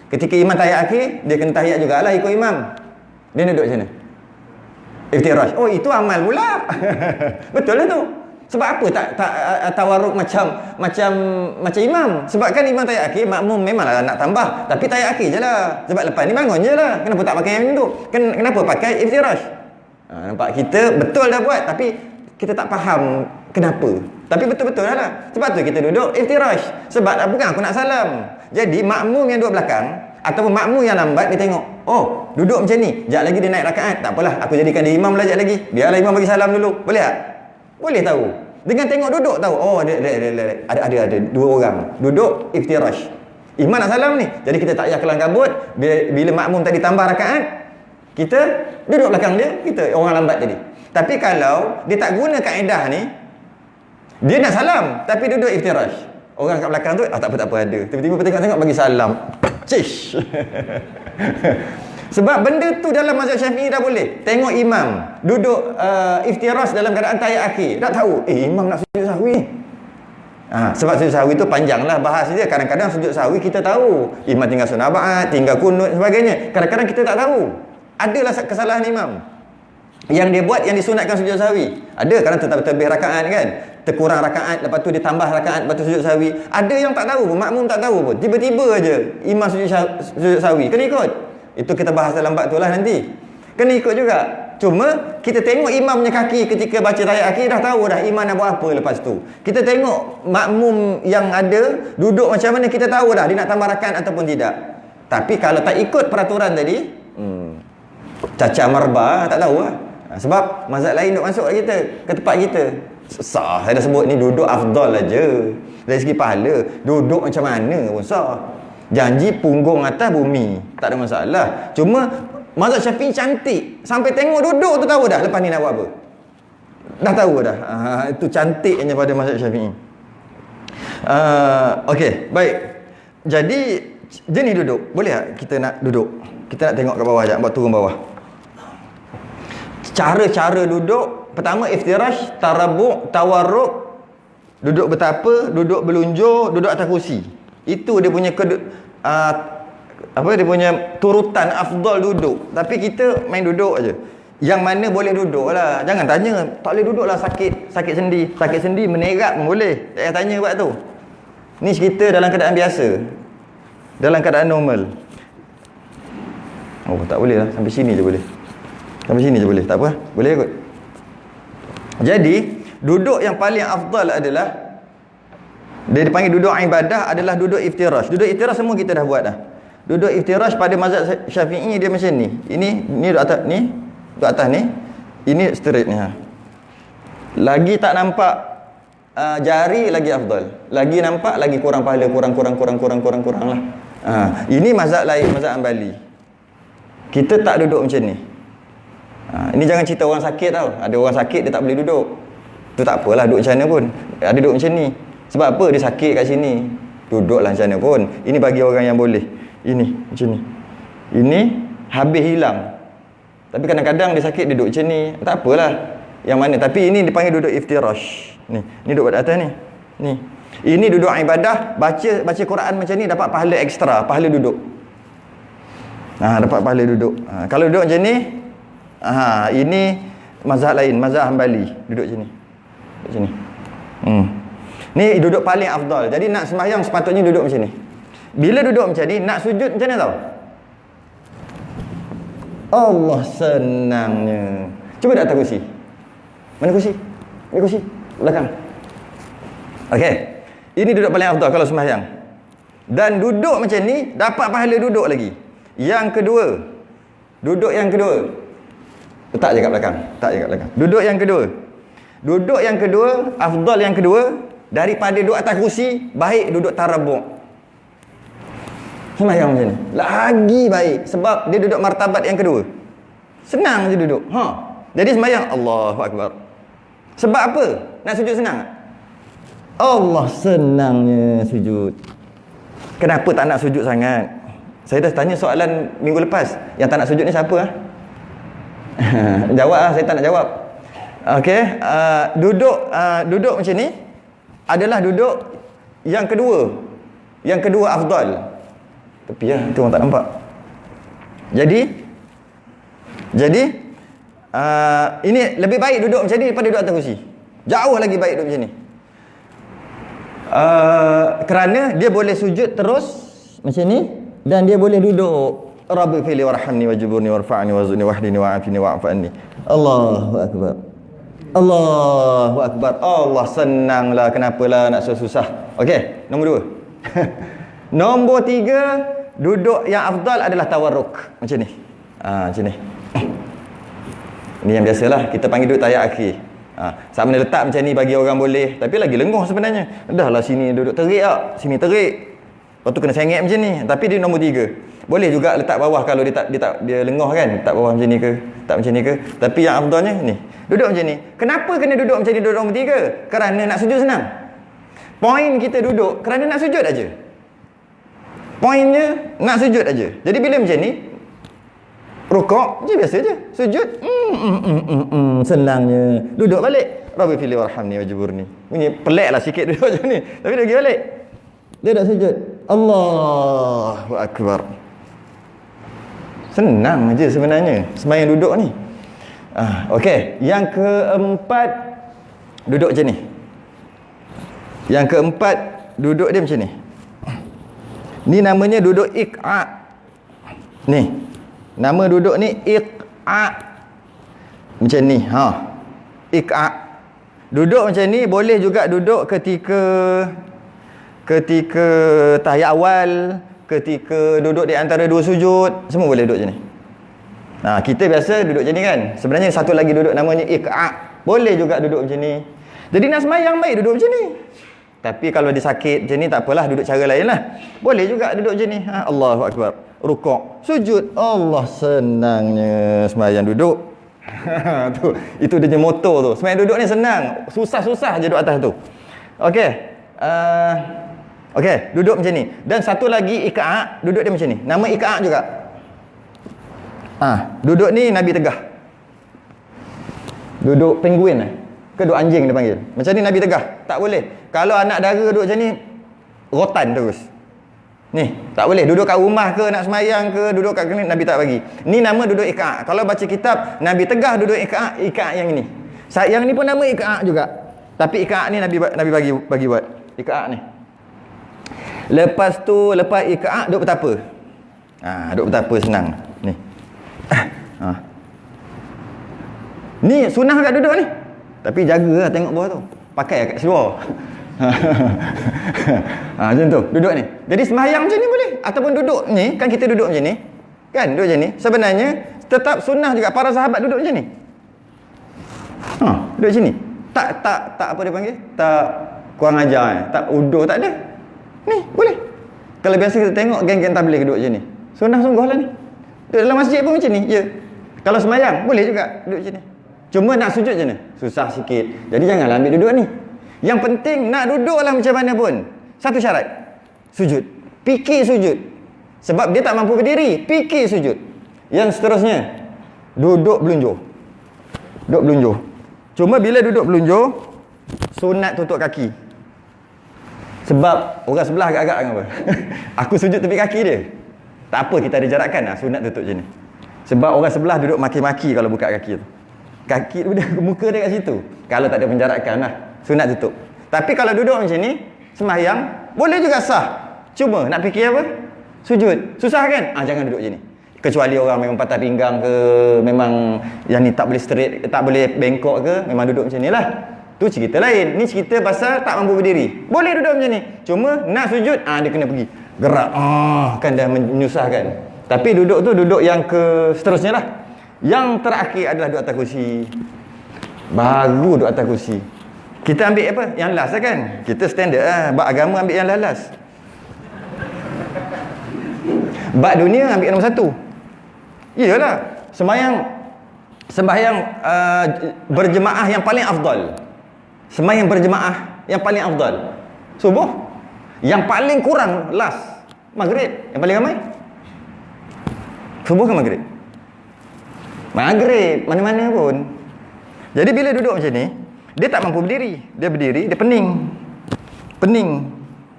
Ketika imam tahiyat akhir, dia kena tahiyat jugalah ikut imam. Dia duduk macam mana? Iftirash. Oh, itu amal pula. Betul lah tu. Sebab apa tak tawarruk macam imam? Sebab kan imam tahiyat akhir, makmum memanglah nak tambah, tapi tahiyat akhir je lah. Sebab lepas ni bangun je lah. Kenapa tak pakai yang tu? Kenapa pakai iftirash? Nampak, kita betul dah buat, tapi kita tak faham kenapa. Tapi betul-betul lah. Sebab tu kita duduk iftirash. Sebab bukan aku nak salam. Jadi makmum yang duduk belakang ataupun makmum yang lambat, dia tengok, oh, duduk macam ni, sekejap lagi dia naik rakaat. Tak apalah, aku jadikan dia imam lah sekejap lagi. Biarlah imam bagi salam dulu. Boleh tak? Boleh tahu. Dengan tengok duduk tahu. Oh, ada 2 orang duduk iftirash. Imam nak salam ni. Jadi kita tak payah kelang kabut. Bila makmum tadi tambah rakaat, kita duduk belakang dia, kita orang lambat tadi. Tapi kalau dia tak guna kaedah ni, dia nak salam tapi duduk iftirash. Orang kat belakang tu, tak apa ada. Tiba-tiba tengok bagi salam. Cish. Sebab benda tu dalam mazhab Syafi'i dah boleh. Tengok imam duduk iftirash dalam keadaan tahiyat akhir. Tak tahu, imam nak sujud sahwi. Sebab sujud sahwi tu panjanglah bahas dia. Kadang-kadang sujud sahwi kita tahu, imam tinggal sunah ba'at, tinggal kunut dan sebagainya. Kadang-kadang kita tak tahu. Adalah kesalahan imam yang dia buat, yang disunatkan sujud sahwi. Ada kadang terlebih rakaat kan, terkurang rakaat, lepas tu dia tambah rakaat, lepas tu sujud sahwi. Ada yang tak tahu pun, makmum tak tahu pun, tiba-tiba aja imam sujud sahwi. Kena ikut. Itu kita bahas dalam bab tu lah nanti. Kena ikut juga. Cuma kita tengok imam punya kaki ketika baca tahiyat akhir, dah tahu dah imam nak buat apa lepas tu. Kita tengok makmum yang ada duduk macam mana, kita tahu dah dia nak tambah rakaat ataupun tidak. Tapi kalau tak ikut peraturan tadi, cacat marba, tak tahu lah. Sebab mazhab lain duk masuk kita ke tempat kita. Sah, saya dah sebut ni duduk afdal aja. Dari segi pahala, duduk macam mana pun sah. Janji punggung atas bumi, tak ada masalah. Cuma mazhab Syafi'i cantik. Sampai tengok duduk tu tahu dah lepas ni nak buat apa. Dah tahu dah. Itu cantiknya pada mazhab Syafi'i. Okey, baik. Jadi jenis duduk, boleh tak kita nak duduk? Kita nak tengok ke bawah sekejap, buat turun bawah. Cara-cara duduk, pertama iftirash, tarabu', tawarruk, duduk bertapa, duduk berlunjur, duduk atas kursi. Itu dia punya dia punya turutan afdal duduk. Tapi kita main duduk aja. Yang mana boleh duduk lah. Jangan tanya, tak boleh duduk lah, sakit sendi menerak pun boleh. Tak payah tanya buat tu. Ni cerita dalam keadaan biasa, dalam keadaan normal. Oh, tak boleh lah, sampai sini je boleh. Sampai sini je boleh, tak apa, boleh kot. Jadi duduk yang paling afdal adalah, dia dipanggil duduk ibadah, adalah duduk iftirash. Duduk iftirash semua kita dah buat dah. Duduk iftirash pada mazhab Syafi'i dia macam ni. Ini duduk atas ni, duduk atas ni. Ini straight ni. Lagi tak nampak jari lagi afdal. Lagi nampak lagi kurang pahala, kurang lah. Ini mazhab lain, mazhab Hanbali. Kita tak duduk macam ni. Ini jangan cerita orang sakit tau. Ada orang sakit dia tak boleh duduk. Tu tak apalah duduk macam mana pun. Ada duduk macam ni. Sebab apa dia sakit kat sini? Duduklah macam mana pun. Ini bagi orang yang boleh. Ini macam ni. Ini habis hilang. Tapi kadang-kadang dia sakit dia duduk macam ni. Tak apalah. Yang mana? Tapi ini dipanggil duduk iftirash. Ni duduk kat atas ni. Ni. Ini duduk ibadah, baca Quran macam ni dapat pahala ekstra, pahala duduk. Dapat pahala duduk. Kalau duduk macam ni, ini mazhab lain, mazhab Hanbali. Duduk macam ni. Duduk macam ni. Ni duduk paling afdal. Jadi nak sembahyang sepatutnya duduk macam ni. Bila duduk macam ni, nak sujud macam mana tau? Allah senangnya. Cuba dak atas kursi. Mana kursi? Ini kursi. Belakang. Okey. Ini duduk paling afdal kalau sembahyang. Dan duduk macam ni dapat pahala duduk lagi. Yang kedua. Duduk yang kedua. Letak je kat belakang. Letak je kat belakang. Duduk yang kedua. Duduk yang kedua, afdal yang kedua daripada duduk atas kursi, baik duduk tarabuk. Sembahyang macam ni. Lagi baik sebab dia duduk martabat yang kedua. Senang je duduk. Jadi sembahyang Allahu Akbar. Sebab apa? Nak sujud senang tak? Allah senangnya sujud. Kenapa tak nak sujud sangat? Saya dah tanya soalan minggu lepas. Yang tak nak sujud ni siapa? Jawab lah, saya tak nak jawab. Okey, duduk macam ni adalah duduk yang kedua. Yang kedua afdal. Tapi tu orang tak nampak. Jadi ini lebih baik duduk macam ni daripada duduk atas kursi. Jauh lagi baik duduk macam ni. Kerana dia boleh sujud terus macam ni dan dia boleh duduk. Rabbi fili warhamni wajburni warfa'ni wazni wahdini wa'afini wa'afanni. Allahu akbar. Allahu akbar. Allah senanglah, kenapalah nak susah. Okey, nombor 2. Nombor 3, duduk yang afdal adalah tawarruk. Macam ni. Macam ni. Ini yang biasalah kita panggil duduk tahiyat akhir. Sama mana letak macam ni bagi orang boleh, tapi lagi lenguh sebenarnya. Dahlah sini duduk terik tak, sini terik. Lepas tu kena sengit macam ni. Tapi dia nombor 3. Boleh juga letak bawah kalau dia lenguh kan. Letak bawah macam ni ke, letak macam ni ke. Tapi yang afdalnya ni. Duduk macam ni. Kenapa kena duduk macam ni, duduk nombor 3? Kerana nak sujud senang. Poin kita duduk kerana nak sujud aja. Poinnya nak sujud aja. Jadi bila macam ni, rukuk je biasa je. Sujud senangnya. Duduk balik. Rabbi fili warhamni wajburni. Bunyi peliklah sikit duduk macam ni. Tapi dia pergi balik. Dia dah sujud. Allahu akbar. Senang aja sebenarnya sembahyang duduk ni. Okey, yang keempat duduk macam ni. Yang keempat duduk dia macam ni. Ni namanya duduk iq'a. Ni. Nama duduk ni iq'a. Macam ni, Iq'a. Duduk macam ni boleh juga duduk ketika tahiyat awal, ketika duduk di antara dua sujud, semua boleh duduk macam ni. Kita biasa duduk macam ni kan. Sebenarnya satu lagi duduk namanya iq'a. Boleh juga duduk macam ni. Jadi nak sembahyang baik duduk macam ni. Tapi kalau dia sakit macam ni tak apalah, duduk cara lain lah. Boleh juga duduk macam ni. Allahu akbar. Rukuk, sujud. Allah senangnya sembahyang duduk. Itu dia punya motor tu. Sembahyang duduk ni senang. Susah-susah je duduk atas tu. Okey. Okey, duduk macam ni. Dan satu lagi iq'a, duduk dia macam ni. Nama iq'a juga. Duduk ni Nabi tegah. Duduk penguin ke duduk anjing dia panggil. Macam ni Nabi tegah. Tak boleh. Kalau anak dara duduk macam ni, rotan terus. Ni, tak boleh. Duduk kat rumah ke, nak semayang ke, duduk kat klinik, Nabi tak bagi. Ni nama duduk iq'a. Kalau baca kitab, Nabi tegah duduk iq'a yang ini. Yang ni pun nama iq'a juga. Tapi iq'a ni Nabi bagi buat. Iq'a ni. Lepas tu, lepas iq'a, duduk betapa. Duduk betapa senang. Ni. Ni sunnah kat duduk ni. Tapi jagalah tengok bawah tu. Pakai kat seluar. Macam tu, duduk ni. Jadi sembahyang macam ni boleh. Ataupun duduk ni, kan kita duduk macam ni. Kan, duduk macam ni. Sebenarnya, tetap sunnah juga. Para sahabat duduk macam ni. Duduk macam ni. Tak apa dia panggil? Tak Kurang ajar tak udur tak ada. Ni boleh. Kalau biasa kita tengok geng-geng tabligh duduk macam ni. Sunah sungguh lah ni. Duduk dalam masjid pun macam ni. Ya. Kalau semayang boleh juga duduk macam ni. Cuma nak sujud macam mana? Susah sikit. Jadi janganlah ambil duduk ni. Yang penting nak duduklah macam mana pun. Satu syarat. Sujud. Fikir sujud. Sebab dia tak mampu berdiri. Fikir sujud. Yang seterusnya, duduk belunjur. Duduk belunjur. Cuma bila duduk belunjur, sunat tutup kaki. Sebab orang sebelah agak-agak apa? Aku sujud tepi kaki dia. Tak apa, kita ada jarakan lah, sunat tutup macam ni. Sebab orang sebelah duduk maki-maki kalau buka kaki tu. Kaki tu dia, muka dia kat situ. Kalau tak ada penjarakan lah, sunat tutup. Tapi kalau duduk macam ni, sembahyang, boleh juga sah. Cuma nak fikir apa? Sujud. Susah kan? Jangan duduk macam ni. Kecuali orang memang patah pinggang ke, memang yang ni tak boleh straight, tak boleh bengkok ke, memang duduk macam ni lah. Tu cerita lain. Ni cerita pasal tak mampu berdiri. Boleh duduk macam ni. Cuma nak sujud, dia kena pergi. Gerak. Kan dah menyusahkan. Tapi duduk tu duduk yang ke seterusnya lah. Yang terakhir adalah duduk atas kursi. Baru duduk atas kursi. Kita ambil apa? Yang last lah kan? Kita standard lah. Bab agama ambil yang last. Bab dunia ambil yang nombor 1. Iyalah. Sembahyang berjemaah yang paling afdal. Sembahyang berjemaah yang paling afdal. Subuh. Yang paling kurang last. Maghrib. Yang paling ramai. Subuh ke maghrib? Maghrib. Mana-mana pun. Jadi bila duduk macam ni, dia tak mampu berdiri. Dia berdiri, dia pening. Pening.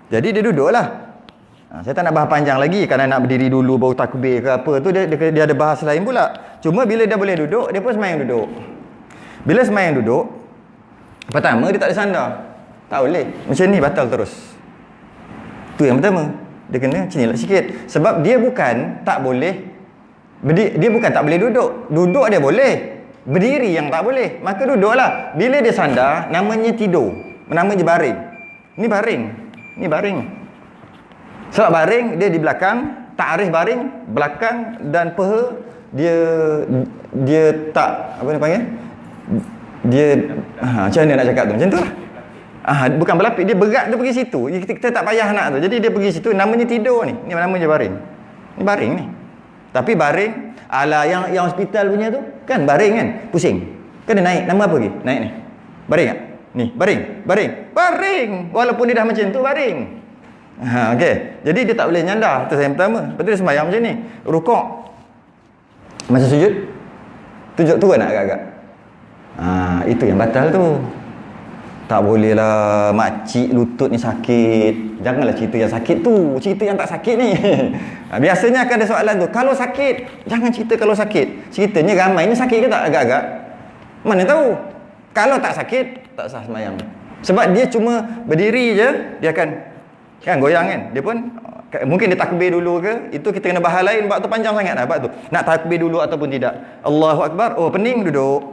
Jadi dia duduk lah. Saya tak nak bahas panjang lagi. Kerana nak berdiri dulu baru takbir ke apa tu, dia ada bahas lain pula. Cuma bila dia boleh duduk, dia pun semayang duduk. Bila semayang duduk, pertama dia tak ada sandar. Tak boleh. Macam ni batal terus. Tu yang pertama. Dia kena macam ni lah sikit. Sebab dia bukan tak boleh, dia bukan tak boleh duduk. Duduk dia boleh. Berdiri yang tak boleh. Maka duduklah. Bila dia sandar, namanya tidur. Namanya baring. Ni baring. Ni baring. Sebab baring, dia di belakang. Ta'arif baring, belakang dan peha, dia tak, apa dia panggil? Dia, macam mana nak cakap tu? Macam tu lah. Bukan berlapis, dia berat, dia pergi situ. Kita tak payah nak tu. Jadi dia pergi situ, namanya tidur ni. Ni namanya baring. Ni baring ni. Tapi baring, yang hospital punya tu, kan baring kan? Pusing. Kan dia naik, nama apa lagi? Naik ni. Baring tak? Ni, baring. Baring. Walaupun dia dah macam tu, baring. Okey. Jadi dia tak boleh nyandar. Itu yang pertama. Lepas tu dia sembahyang macam ni. Rukuk. Masa sujud, turun nak agak-agak. Itu yang batal tu. Tak boleh lah makcik lutut ni sakit. Janganlah cerita yang sakit tu. Cerita yang tak sakit ni. Biasanya akan ada soalan tu. Kalau sakit, jangan cerita kalau sakit. Ceritanya ramai ni sakit ke tak agak-agak? Mana tahu. Kalau tak sakit, tak sah sembahyang. Sebab dia cuma berdiri je, dia akan goyang kan. Dia pun mungkin dia takbir dulu ke. Itu kita kena bahas lain. Bab tu panjang sangat lah bab tu. Nak takbir dulu ataupun tidak. Allahu Akbar. Oh pening, duduk.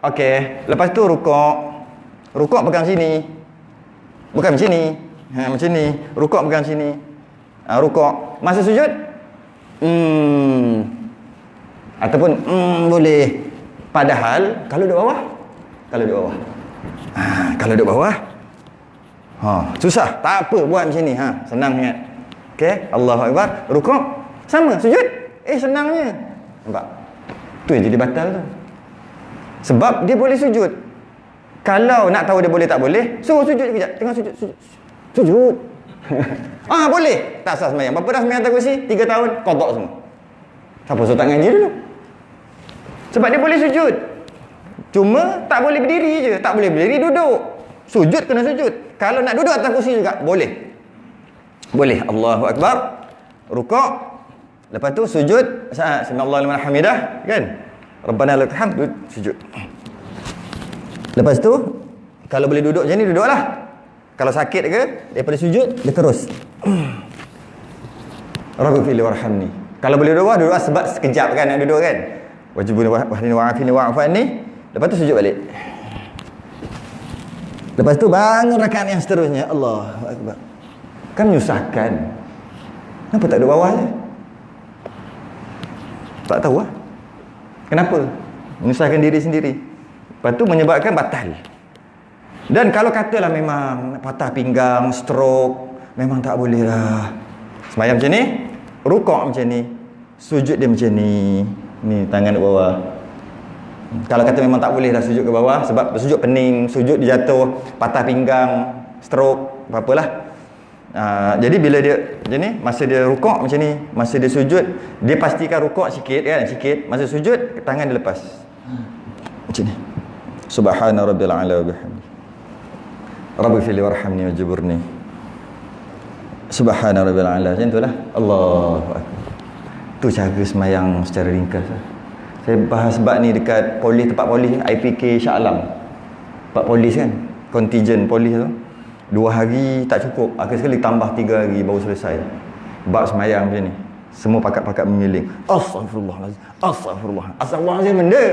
Okey. Lepas tu rukuk. Rukuk pegang sini. Bukan macam ni. Macam ni. Rukuk pegang sini. Rukuk. Masa sujud? Ataupun boleh. Padahal kalau duduk bawah. Kalau duduk bawah. Susah. Tak apa buat macam ni. Senang ingat. Okey. Allahu Akbar. Rukuk. Sama. Sujud. Senangnya. Nampak? Tu yang jadi batal tu. Sebab dia boleh sujud. Kalau nak tahu dia boleh tak boleh, suruh sujud sekejap. Tengah sujud. Boleh. Tak sah sembahyang. Berapa dah sembahyang atas kursi? 3 tahun. Qadha semua. Siapa suruh tak ngaji dulu? Sebab dia boleh sujud. Cuma tak boleh berdiri je. Tak boleh berdiri, duduk. Sujud kena sujud. Kalau nak duduk atas kursi juga, boleh. Boleh. Allahu Akbar. Rukuk. Lepas tu sujud. Subhanallah liman hamidah. Kan? Rabbana lakal hamd. Sujud. Lepas tu, kalau boleh duduk macam ni, duduklah. Kalau sakit ke, daripada sujud, dia terus. Rabbighfirli warhamni. Kalau boleh duduk sebab sekejap kan nak duduk kan. Wajibuni wahdini wa'afini wa'afani. Lepas tu sujud balik. Lepas tu bangun rakaat yang seterusnya. Allahu Akbar. Kan menyusahkan. Kenapa tak duduk bawah je? Tak tahu lah. Kenapa? Menyusahkan diri sendiri. Lepas tu menyebabkan batal. Dan kalau katalah memang patah pinggang, stroke, memang tak boleh lah. Sembahyang macam ni, rukuk macam ni, sujud dia macam ni. Ni tangan ke bawah. Kalau kata memang tak boleh dah sujud ke bawah sebab sujud pening, sujud dia jatuh, patah pinggang, stroke, apa-apalah. Jadi bila dia macam ni, masa dia rukuk macam ni, masa dia sujud, dia pastikan rukuk sikit kan, sikit. Masa sujud, tangan dia lepas. Macam ni. Subhana rabbil a'la wa bihamdi. Rabbi fili warhamni wajburni. Subhana rabbil a'la. Macam itulah. Allahu akbar. Tu cara semayang secara ringkas. Saya bahas bab ni dekat polis, tempat polis IPK Shah Alam. Tempat polis kan, kontijen polis tu. 2 hari tak cukup, akhir sekali tambah 3 hari baru selesai bab semayang macam ni. Semua pakat-pakat mengiling, Astagfirullahalazim, Astagfirullah, Astagfirullahalazim benda.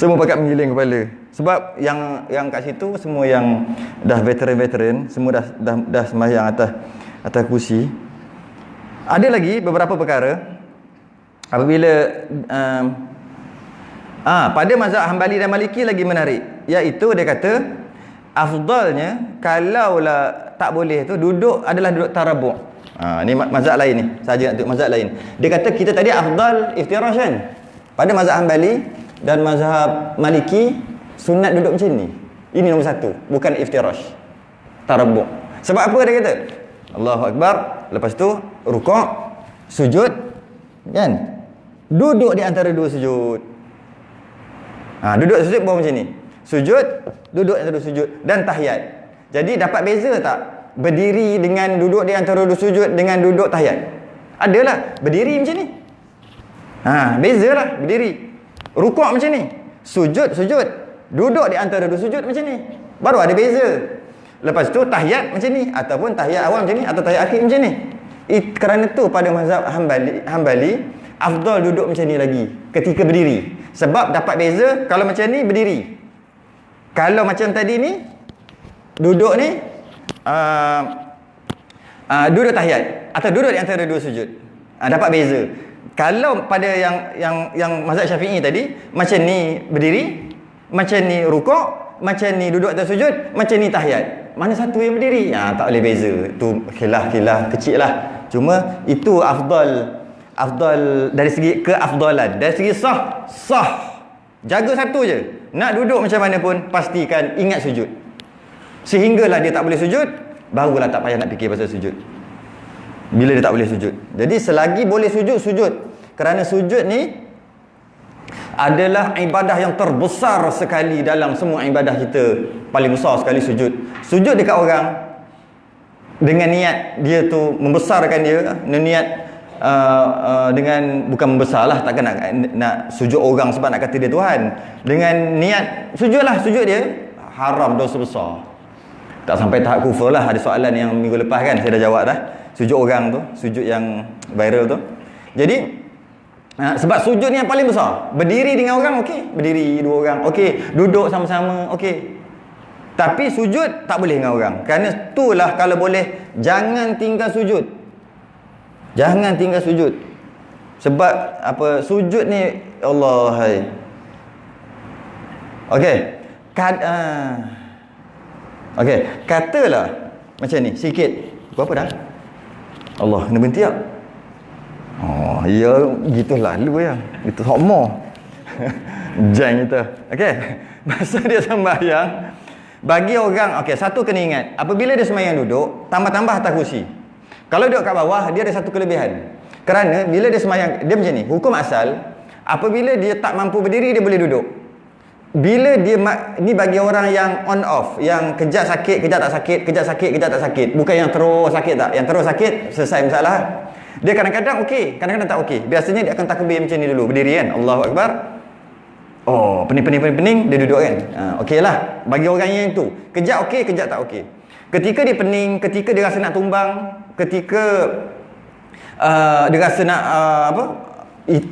Semua pakat mengiling kepala. Sebab yang kat situ semua yang dah veteran-veteran, semua dah semayang atas kursi. Ada lagi beberapa perkara apabila pada mazhab Hanbali dan Maliki lagi menarik, iaitu dia kata afdalnya kalaulah tak boleh tu duduk adalah duduk tarabu'. Ni mazhab lain ni. Saja nak tengok mazhab lain. Dia kata kita tadi afdal iftirash kan. Pada mazhab Hanbali dan mazhab Maliki sunat duduk macam ni. Ini nombor 1, bukan iftirash. Tarabu'. Sebab apa dia kata? Allahu akbar, lepas tu rukuk, sujud kan? Duduk di antara 2 sujud. Duduk sujud baru macam ni. Sujud, duduk antara 2 sujud dan tahiyat. Jadi dapat beza tak berdiri dengan duduk di antara 2 sujud dengan duduk tahiyat? Adalah, berdiri macam ni. Bezalah berdiri. Rukuk macam ni. Sujud. Duduk di antara 2 sujud macam ni. Baru ada beza. Lepas tu tahiyat macam ni, ataupun tahiyat awal macam ni, atau tahiyat akhir macam ni. Kerana tu pada mazhab Hanbali afdal duduk macam ni lagi ketika berdiri. Sebab dapat beza kalau macam ni berdiri. Kalau macam tadi ni duduk ni duduk tahiyat atau duduk di antara 2 sujud. Dapat beza. Kalau pada yang mazhab Syafi'i tadi macam ni berdiri, macam ni rukuk, macam ni duduk atas sujud, macam ni tahiyat. Mana satu yang berdiri? Tak boleh beza. Tu khilaf kecil lah. Cuma itu afdal dari segi keafdalan, dari segi sah. Jaga satu je. Nak duduk macam mana pun pastikan ingat sujud. Sehinggalah dia tak boleh sujud, barulah tak payah nak fikir pasal sujud. Bila dia tak boleh sujud. Jadi selagi boleh sujud. Kerana sujud ni adalah ibadah yang terbesar sekali dalam semua ibadah kita. Paling besar sekali sujud. Sujud dekat orang dengan niat dia tu membesarkan dia, niat dengan bukan membesarlah, takkan nak sujud orang sebab nak kata dia Tuhan. Dengan niat sujud dia, haram, dosa besar. Tak sampai tahap kufur lah. Ada soalan yang minggu lepas kan saya dah jawab dah. Sujud orang tu, sujud yang viral tu. Jadi sebab sujud ni yang paling besar. Berdiri dengan orang okey, berdiri 2 orang okey, duduk sama-sama okey. Tapi sujud tak boleh dengan orang. Kerana itulah kalau boleh jangan tinggal sujud. Jangan tinggal sujud. Sebab apa, sujud ni Allah hai. Okey. Okey, katalah macam ni sikit. Berapa dah? Allah, kena berhenti tak? Ya gitulah lu ya. Itu hokmo. Jangan kita. Okey. Masa dia sembahyang, bagi orang, satu kena ingat, apabila dia sembahyang duduk, tambah-tambah atas kursi. Kalau duduk kat bawah, dia ada satu kelebihan. Kerana bila dia sembahyang, dia macam ni, hukum asal, apabila dia tak mampu berdiri, dia boleh duduk. Bila dia, ni bagi orang yang on off, yang kejap sakit, kejap tak sakit, kejap sakit, kejap tak sakit. Bukan yang terus sakit tak. Yang terus sakit, selesai masalah. Dia kadang-kadang okey, kadang-kadang tak okey. Biasanya dia akan takbir macam ni dulu, berdiri kan. Allahu Akbar. Pening, dia duduk kan. Okey lah. Bagi orang yang itu, kejap okey, kejap tak okey. Ketika dia pening, ketika dia rasa nak tumbang, ketika dia rasa nak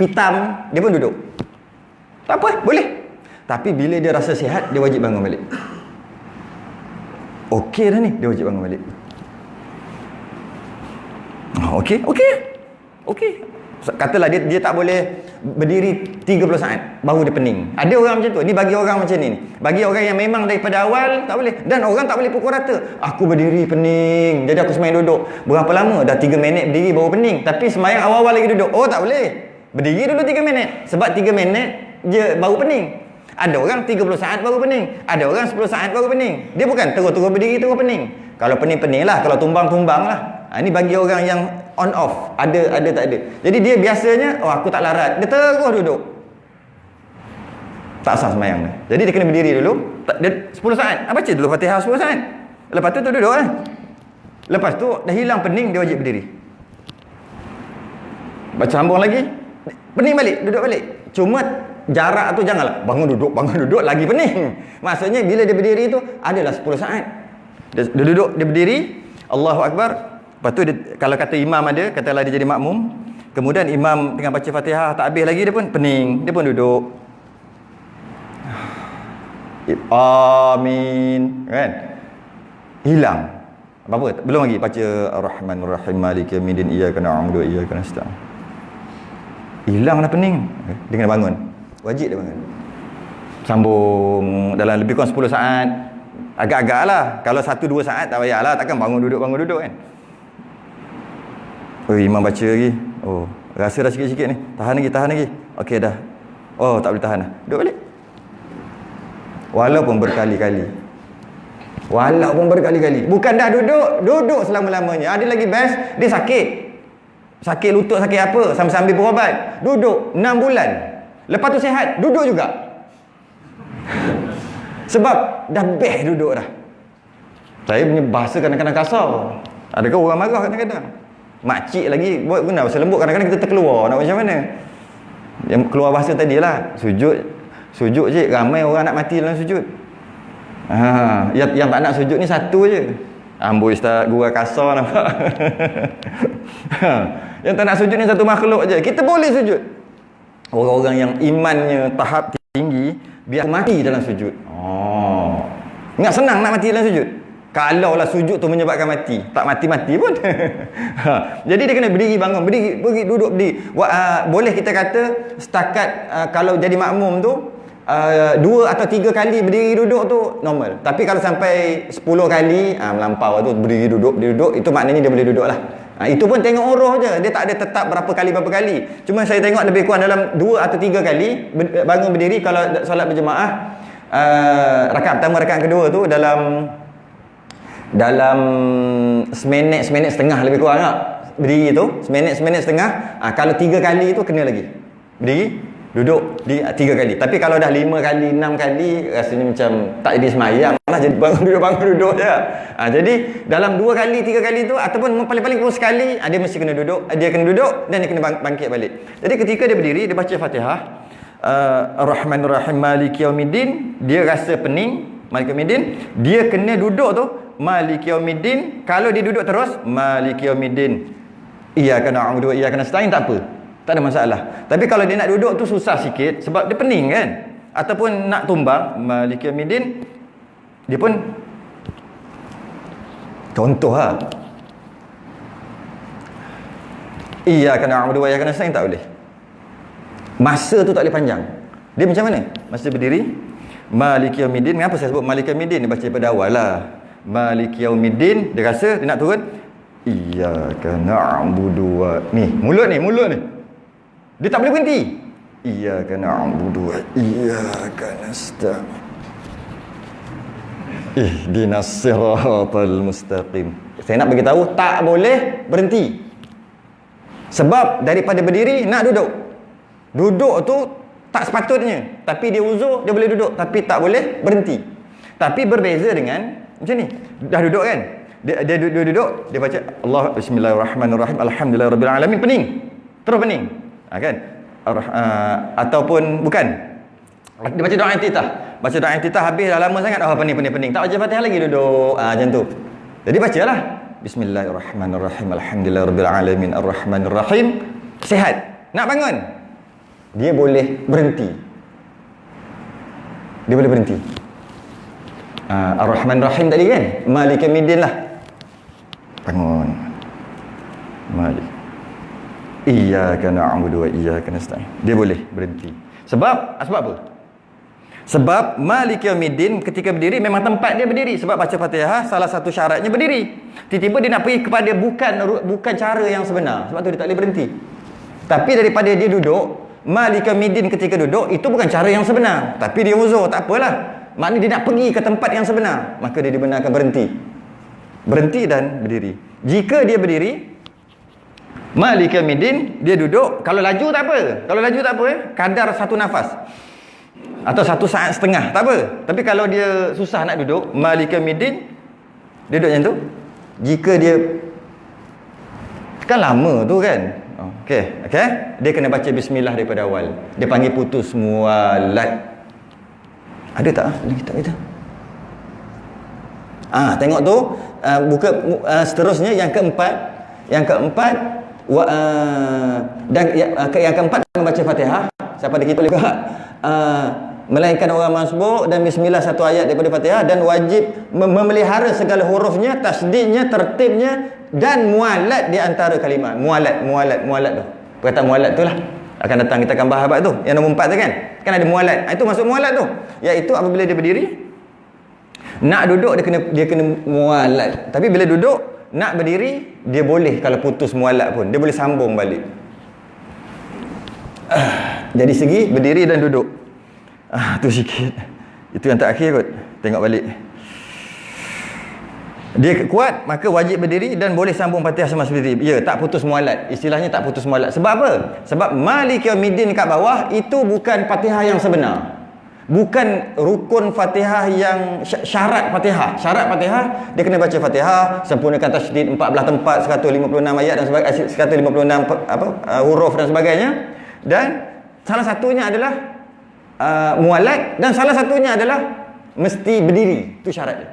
pitam, dia pun duduk. Tak apa, boleh. Tapi bila dia rasa sihat, dia wajib bangun balik. Okey dah ni, dia wajib bangun balik. Okey. Katalah dia tak boleh berdiri 30 saat baru dia pening. Ada orang macam tu. Ni bagi orang macam ni. Bagi orang yang memang daripada awal tak boleh. Dan orang tak boleh pukul rata. Aku berdiri pening, jadi aku sembahyang duduk. Berapa lama? Dah 3 minit berdiri baru pening. Tapi sembahyang awal-awal lagi duduk. Oh, tak boleh. Berdiri dulu 3 minit. Sebab 3 minit je baru pening. Ada orang 30 saat baru pening. Ada orang 10 saat baru pening. Dia bukan terus-terus berdiri terus pening. Kalau pening-pening lah. Kalau tumbang-tumbang lah. Ini bagi orang yang on off. Ada tak ada. Jadi dia biasanya, oh aku tak larat. Dia terus duduk. Tak sah sembahyang dia. Jadi dia kena berdiri dulu. Dia 10 saat. Baca dulu Fatihah 10 saat. Lepas tu duduk lah. Lepas tu dah hilang pening, dia wajib berdiri. Baca sambung lagi. Pening balik, duduk balik. Cuma jarak tu janganlah bangun duduk lagi pening. Maksudnya bila dia berdiri tu adalah 10 saat. Dia duduk, dia berdiri, Allahu Akbar. Lepas tu dia, kalau kata imam ada, katalah dia jadi makmum, kemudian imam tengah baca Fatihah tak habis lagi, dia pun pening, dia pun duduk. Amin, kan? Hilang. Apa? Belum lagi baca Ar-Rahmanur Rahim Maliki Yaumiddin Iyyaka na'budu wa iyyaka nasta'in. Hilang dah pening. Dia kena bangun. Wajib dia bangun. Sambung dalam lebih kurang 10 saat. Agak-agak lah. Kalau 1-2 saat tak payahlah. Takkan bangun duduk kan. Oh, imam baca lagi. Oh, rasa dah sikit-sikit ni. Tahan lagi. Okey dah. Oh, tak boleh tahan dah. Duduk balik. Walaupun berkali-kali. Bukan dah duduk selama-lamanya. Ada lagi best, dia sakit lutut, sakit apa, sambil berubat. Duduk 6 bulan. Lepas tu sihat, duduk juga. Sebab dah best duduk dah. Saya punya bahasa kadang-kadang kasar. Adakah orang marah kadang-kadang? Makcik lagi buat guna bahasa lembut, kadang-kadang kita terkeluar. Nak macam mana? Yang keluar bahasa tadi lah. Sujud je, ramai orang nak mati dalam sujud. Yang tak nak sujud ni satu je. Amboi ustaz, gua kasar nampak. Yang tak nak sujud ni satu makhluk je. Kita boleh sujud. Orang-orang yang imannya tahap tinggi, biar mati dalam sujud. Ingat senang nak mati dalam sujud. Kalau lah sujud tu menyebabkan mati, tak mati-mati pun. Jadi dia kena berdiri, bangun, berdiri, duduk, berdiri. Boleh kita kata setakat kalau jadi makmum tu 2 atau 3 kali berdiri duduk tu normal. Tapi kalau sampai 10 kali melampau tu berdiri duduk, itu maknanya dia boleh duduk lah. Itu pun tengok uruh je. Dia tak ada tetap berapa kali. Cuma saya tengok lebih kurang dalam 2 atau 3 kali bangun berdiri kalau solat berjemaah. Rakaat pertama, rakaat kedua tu dalam seminit setengah lebih kurang tak? Berdiri tu seminit setengah. Kalau 3 kali tu kena lagi berdiri duduk di 3 kali. Tapi kalau dah 5 kali 6 kali rasanya macam tak jadi semayang lah, jadi bangun duduk je. Jadi dalam 2 kali 3 kali tu ataupun paling-paling pun sekali dia mesti kena duduk. Dia kena duduk dan dia kena bangkit balik. Jadi ketika dia berdiri, dia baca Fatihah, Ar-Rahmanur Rahim Maliki Yaumiddin, dia rasa pening Maliki Yaumiddin, dia kena duduk tu Maliki Yaumiddin. Kalau dia duduk terus Maliki Yaumiddin Iyyaka na'budu wa iyyaka nasta'in, tak apa, tak ada masalah. Tapi kalau dia nak duduk tu susah sikit sebab dia pening kan, ataupun nak tumbang Maliki Yaumiddin, dia pun contoh lah Iyyaka na'budu wa iyyaka nasta'in, tak boleh. Masa tu tak boleh panjang. Dia macam mana? Masa berdiri Maliki Yaumiddin. Kenapa saya sebut Maliki Yaumiddin? Dia baca daripada awal lah. Maliki Yaumiddin, dia rasa dia nak turun Iyyaka na'budu wa, ni mulut ni dia tak boleh berhenti. Iyyaka na'budu wa iyyaka nasta'in ihdinas siratal mustaqim. Saya nak bagi tahu tak boleh berhenti. Sebab daripada berdiri nak duduk tu tak sepatutnya. Tapi dia uzur, dia boleh duduk tapi tak boleh berhenti. Tapi berbeza dengan macam ni, dah duduk kan, dia duduk, dia baca Allah Bismillahirrahmanirrahim Alhamdulillahirabbil alamin, pening, terus pening, kan? Ataupun bukan, dia baca doa iftitah, habis dah lama sangat, pening, tak baca Fatihah lagi, duduk, macam tu. Jadi bacalah Bismillahirrahmanirrahim Alhamdulillahirabbil alamin Ar-Rahmanirrahim, sihat, nak bangun, dia boleh berhenti. Ar-Rahman Rahim tadi kan, Maliki Yaumiddin lah, bangun Malik. Iyyaka na'budu wa iyyaka nasta'in. Dia boleh berhenti. Sebab apa? Sebab Maliki Yaumiddin ketika berdiri memang tempat dia berdiri. Sebab baca Fatihah salah satu syaratnya berdiri. Tiba-tiba dia nak pergi kepada bukan cara yang sebenar. Sebab tu dia tak boleh berhenti. Tapi daripada dia duduk, Maliki Yaumiddin ketika duduk itu bukan cara yang sebenar. Tapi dia uzur, tak apalah. Maknanya dia nak pergi ke tempat yang sebenar, maka dia dibenarkan berhenti. Berhenti dan berdiri. Jika dia berdiri, Maliki Yaumiddin, dia duduk, kalau laju tak apa. Kalau laju tak apa, kadar satu nafas atau 1 saat setengah, tak apa. Tapi kalau dia susah nak duduk, Maliki Yaumiddin dia duduk macam tu. Jika dia kan lama tu kan. Okey, dia kena baca bismillah daripada awal. Dia panggil putus mualat. Ada tak dalam kitab kita? Tengok tu, buka seterusnya yang keempat. Yang keempat yang keempat membaca Fatihah. Siapa ada kita boleh buka? Melainkan orang masbuk dan bismillah satu ayat daripada Fatihah, dan wajib memelihara segala hurufnya, tasdidnya, tertibnya dan mualat di antara kalimat. Mualat tu. Perkataan mualat tu lah. Akan datang kita akan bahas tu. Yang nombor 4 tu kan? Kan ada mualat. Itu masuk mualat tu. Iaitu apabila dia berdiri, nak duduk dia kena mualat. Tapi bila duduk, nak berdiri, dia boleh kalau putus mualat pun. Dia boleh sambung balik. Jadi segi berdiri dan duduk. Tu sikit. Itu yang terakhir kot. Tengok balik. Dia kuat, maka wajib berdiri dan boleh sambung Fatihah semasa berdiri. Ya, tak putus mualat. Istilahnya tak putus mualat. Sebab apa? Sebab Maliki Yaumiddin kat bawah itu bukan Fatihah yang sebenar. Bukan rukun Fatihah yang syarat Fatihah. Syarat Fatihah, dia kena baca Fatihah, sempurnakan tasydid 14 tempat, 156 ayat dan sebagainya, 156 huruf dan sebagainya. Dan salah satunya adalah mualat, dan salah satunya adalah mesti berdiri. Itu syarat dia.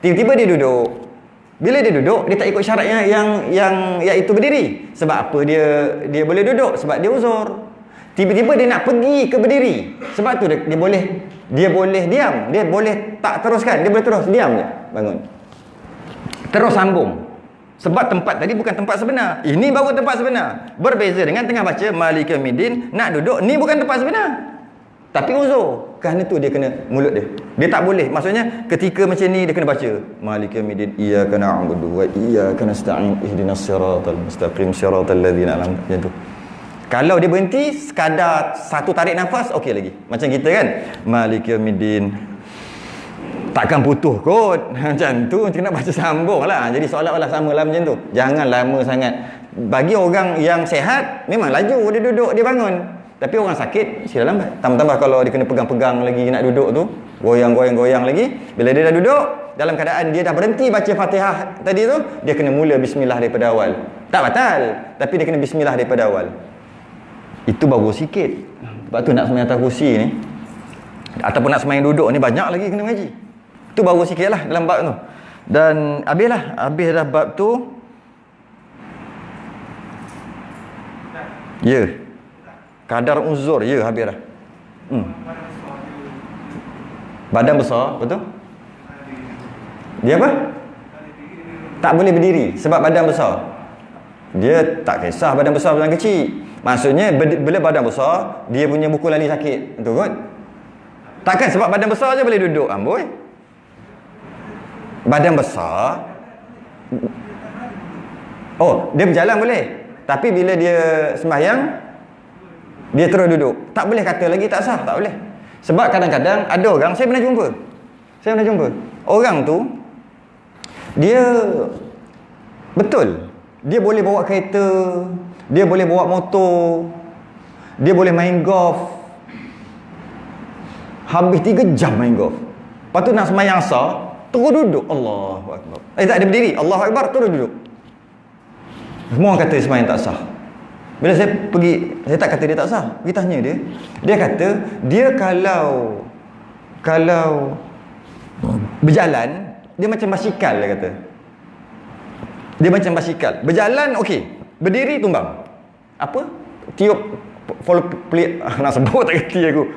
Tiba-tiba dia duduk. Bila dia duduk, dia tak ikut syaratnya yang iaitu berdiri. Sebab apa dia boleh duduk? Sebab dia uzur. Tiba-tiba dia nak pergi ke berdiri. Sebab tu dia boleh diam. Dia boleh tak teruskan. Dia boleh terus diam je. Bangun. Terus sambung. Sebab tempat tadi bukan tempat sebenar. Ini baru tempat sebenar. Berbeza dengan tengah baca Maliki Yaumiddin, nak duduk, ni bukan tempat sebenar. Tapi uzur. Kerana tu dia kena mulut dia. Dia tak boleh. Maksudnya ketika macam ni dia kena baca Maliki Yaumiddin, iyyaka na'budu wa iyyaka nasta'in ihdinas siratal mustaqim siratal ladzina an'amta alaihim. Macam tu. Kalau dia berhenti sekadar satu tarik nafas, okey lagi. Macam kita kan, Maliki Yaumiddin, takkan putus kot. Macam tu, kita nak baca sambung lah. Jadi seolah-olah sama lah macam tu. Jangan lama sangat. Bagi orang yang sehat, memang laju dia duduk, dia bangun. Tapi orang sakit, sila lambat. Tambah-tambah kalau dia kena pegang-pegang lagi nak duduk tu, goyang-goyang lagi. Bila dia dah duduk, dalam keadaan dia dah berhenti baca Fatihah tadi tu, dia kena mula bismillah daripada awal. Tak batal, tapi dia kena bismillah daripada awal. Itu baru sikit. Sebab tu nak sembahyang atas kursi ni, ataupun nak sembahyang duduk ni, banyak lagi kena mengaji. Itu baru sikit lah dalam bab tu. Dan habis dah bab tu. Ya, kadar uzur, ya, habis dah. Badan besar, betul? Dia apa? Tak boleh berdiri sebab badan besar. Dia tak kisah badan besar badan kecil. Maksudnya bila badan besar, dia punya buku lali sakit. Betul kan? Takkan sebab badan besar je boleh duduk, amboi. Badan besar. Oh, dia berjalan boleh. Tapi bila dia sembahyang, dia terus duduk. Tak boleh kata lagi tak sah, tak boleh. Sebab kadang-kadang ada orang, saya pernah jumpa. Orang tu, dia betul, dia boleh bawa kereta, dia boleh bawa motor, dia boleh main golf. Habis 3 jam main golf. Lepas tu nak sembahyang asar, terus duduk. Allahu Akbar. Tak ada berdiri. Allahu Akbar, terus duduk. Semua orang kata sembahyang tak sah. Bila saya pergi, saya tak kata dia tak sah. Pergi tanya dia. Dia kata, dia kalau berjalan, dia macam basikal, dia kata. Dia macam basikal. Berjalan okey, berdiri tumbang. Apa? Tiup nak sebut tak kerti aku.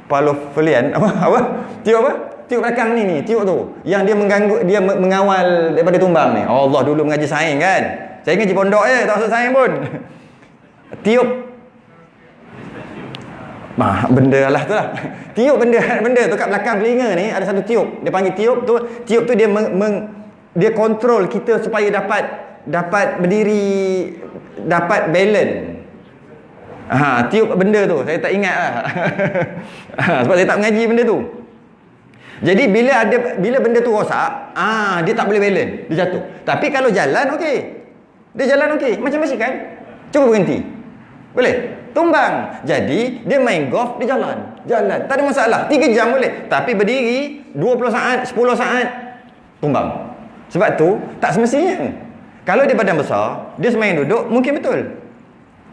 Palofelian apa? Tiup apa? Tiup belakang ni, tiup tu. Yang dia mengganggu, dia mengawal daripada tumbang ni. Allah, dulu mengaji sains kan. Saya ngaji pondok je, tak masuk sains pun. Tiup. Benda lah tu lah. Tiup benda tu kat belakang telinga ni ada satu tiup. Dia panggil tiup tu. Tiup tu dia dia kontrol kita supaya dapat berdiri, dapat balance. Tiup benda tu. Saya tak ingat lah. Sebab saya tak mengaji benda tu. Jadi bila benda tu rosak, dia tak boleh balance, dia jatuh. Tapi kalau jalan okey. Dia jalan okey. Macam basikal. Cuba berhenti. Boleh? Tumbang. Jadi dia main golf, dia jalan. Tak ada masalah. 3 jam boleh. Tapi berdiri 20 saat, 10 saat tumbang. Sebab tu tak semestinya. Kalau dia badan besar, dia sembahyang duduk, mungkin betul.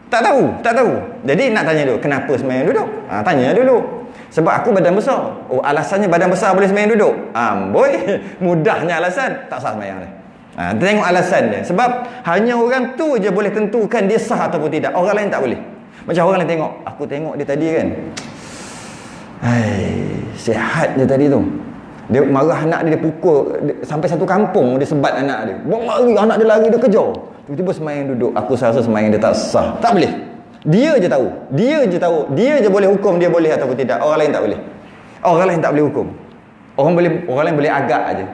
Tak tahu. Jadi nak tanya dulu, kenapa sembahyang duduk? Tanya dulu. Sebab aku badan besar. Oh, alasannya badan besar boleh sembahyang duduk. Boy, mudahnya alasan. Tak sah sembahyang dia. Kita tengok alasan dia. Sebab hanya orang tu je boleh tentukan dia sah ataupun tidak. Orang lain tak boleh. Macam orang lain tengok. Aku tengok dia tadi kan. Sihat je tadi tu. Dia marah anak dia pukul sampai satu kampung dia sebat anak dia. Lari, anak dia lari, dia kejar. Tiba-tiba sembahyang duduk. Aku rasa sembahyang dia tak sah. Tak boleh. Dia je tahu. Dia je boleh hukum dia boleh ataupun tidak. Orang lain tak boleh. Orang lain tak boleh hukum. Orang lain boleh agak aja.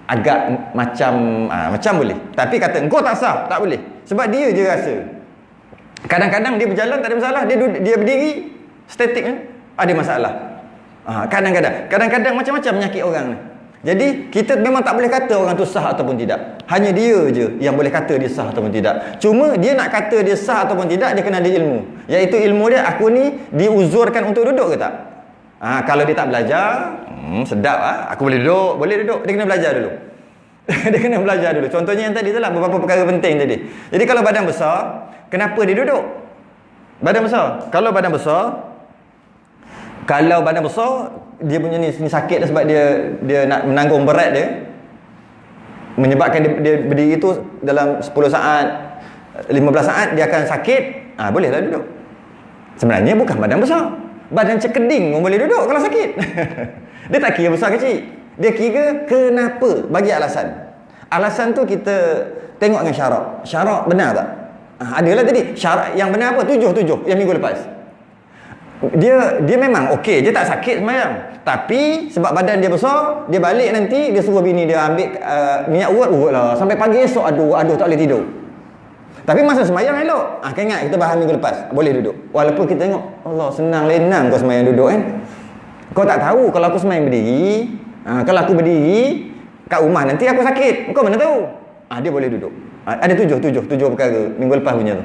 Agak macam boleh. Tapi kata engkau tak sah, tak boleh. Sebab dia je rasa. Kadang-kadang dia berjalan tak ada masalah. Dia berdiri statik kan, ada masalah. Kadang-kadang macam-macam penyakit orang ni. Jadi kita memang tak boleh kata orang tu sah ataupun tidak. Hanya dia je yang boleh kata dia sah ataupun tidak. Cuma dia nak kata dia sah ataupun tidak, dia kena ada ilmu. Iaitu ilmu dia, aku ni diuzurkan untuk duduk ke tak? Kalau dia tak belajar, sedap aku boleh duduk. Dia kena belajar dulu. Dia kena belajar dulu. Contohnya yang tadi tu lah, beberapa perkara penting tadi. Jadi kalau badan besar, kenapa dia duduk? Badan besar. Kalau badan besar, dia punya ni sakit sebab dia nak menanggung berat dia, menyebabkan dia berdiri tu dalam 10 saat, 15 saat dia akan sakit. Bolehlah duduk. Sebenarnya bukan badan besar, badan cekeding pun boleh duduk kalau sakit. Dia tak kira besar kecil, dia kira kenapa, bagi alasan. Alasan tu kita tengok dengan syarak benar tak? Adalah tadi syarak yang benar apa? Tujuh yang minggu lepas. Dia memang okey, dia tak sakit sembahyang. Tapi sebab badan dia besar, dia balik nanti dia suruh bini dia ambil minyak urut lah sampai pagi esok. Aduh tak boleh tidur. Tapi masa sembahyang elok. Kan ingat kita bahas minggu lepas, boleh duduk. Walaupun kita tengok Allah senang lenang kau sembahyang duduk kan. Kau tak tahu kalau aku sembahyang berdiri, kalau aku berdiri kat rumah nanti aku sakit. Kau mana tahu? Dia boleh duduk. Ada tujuh perkara minggu lepas punya tu.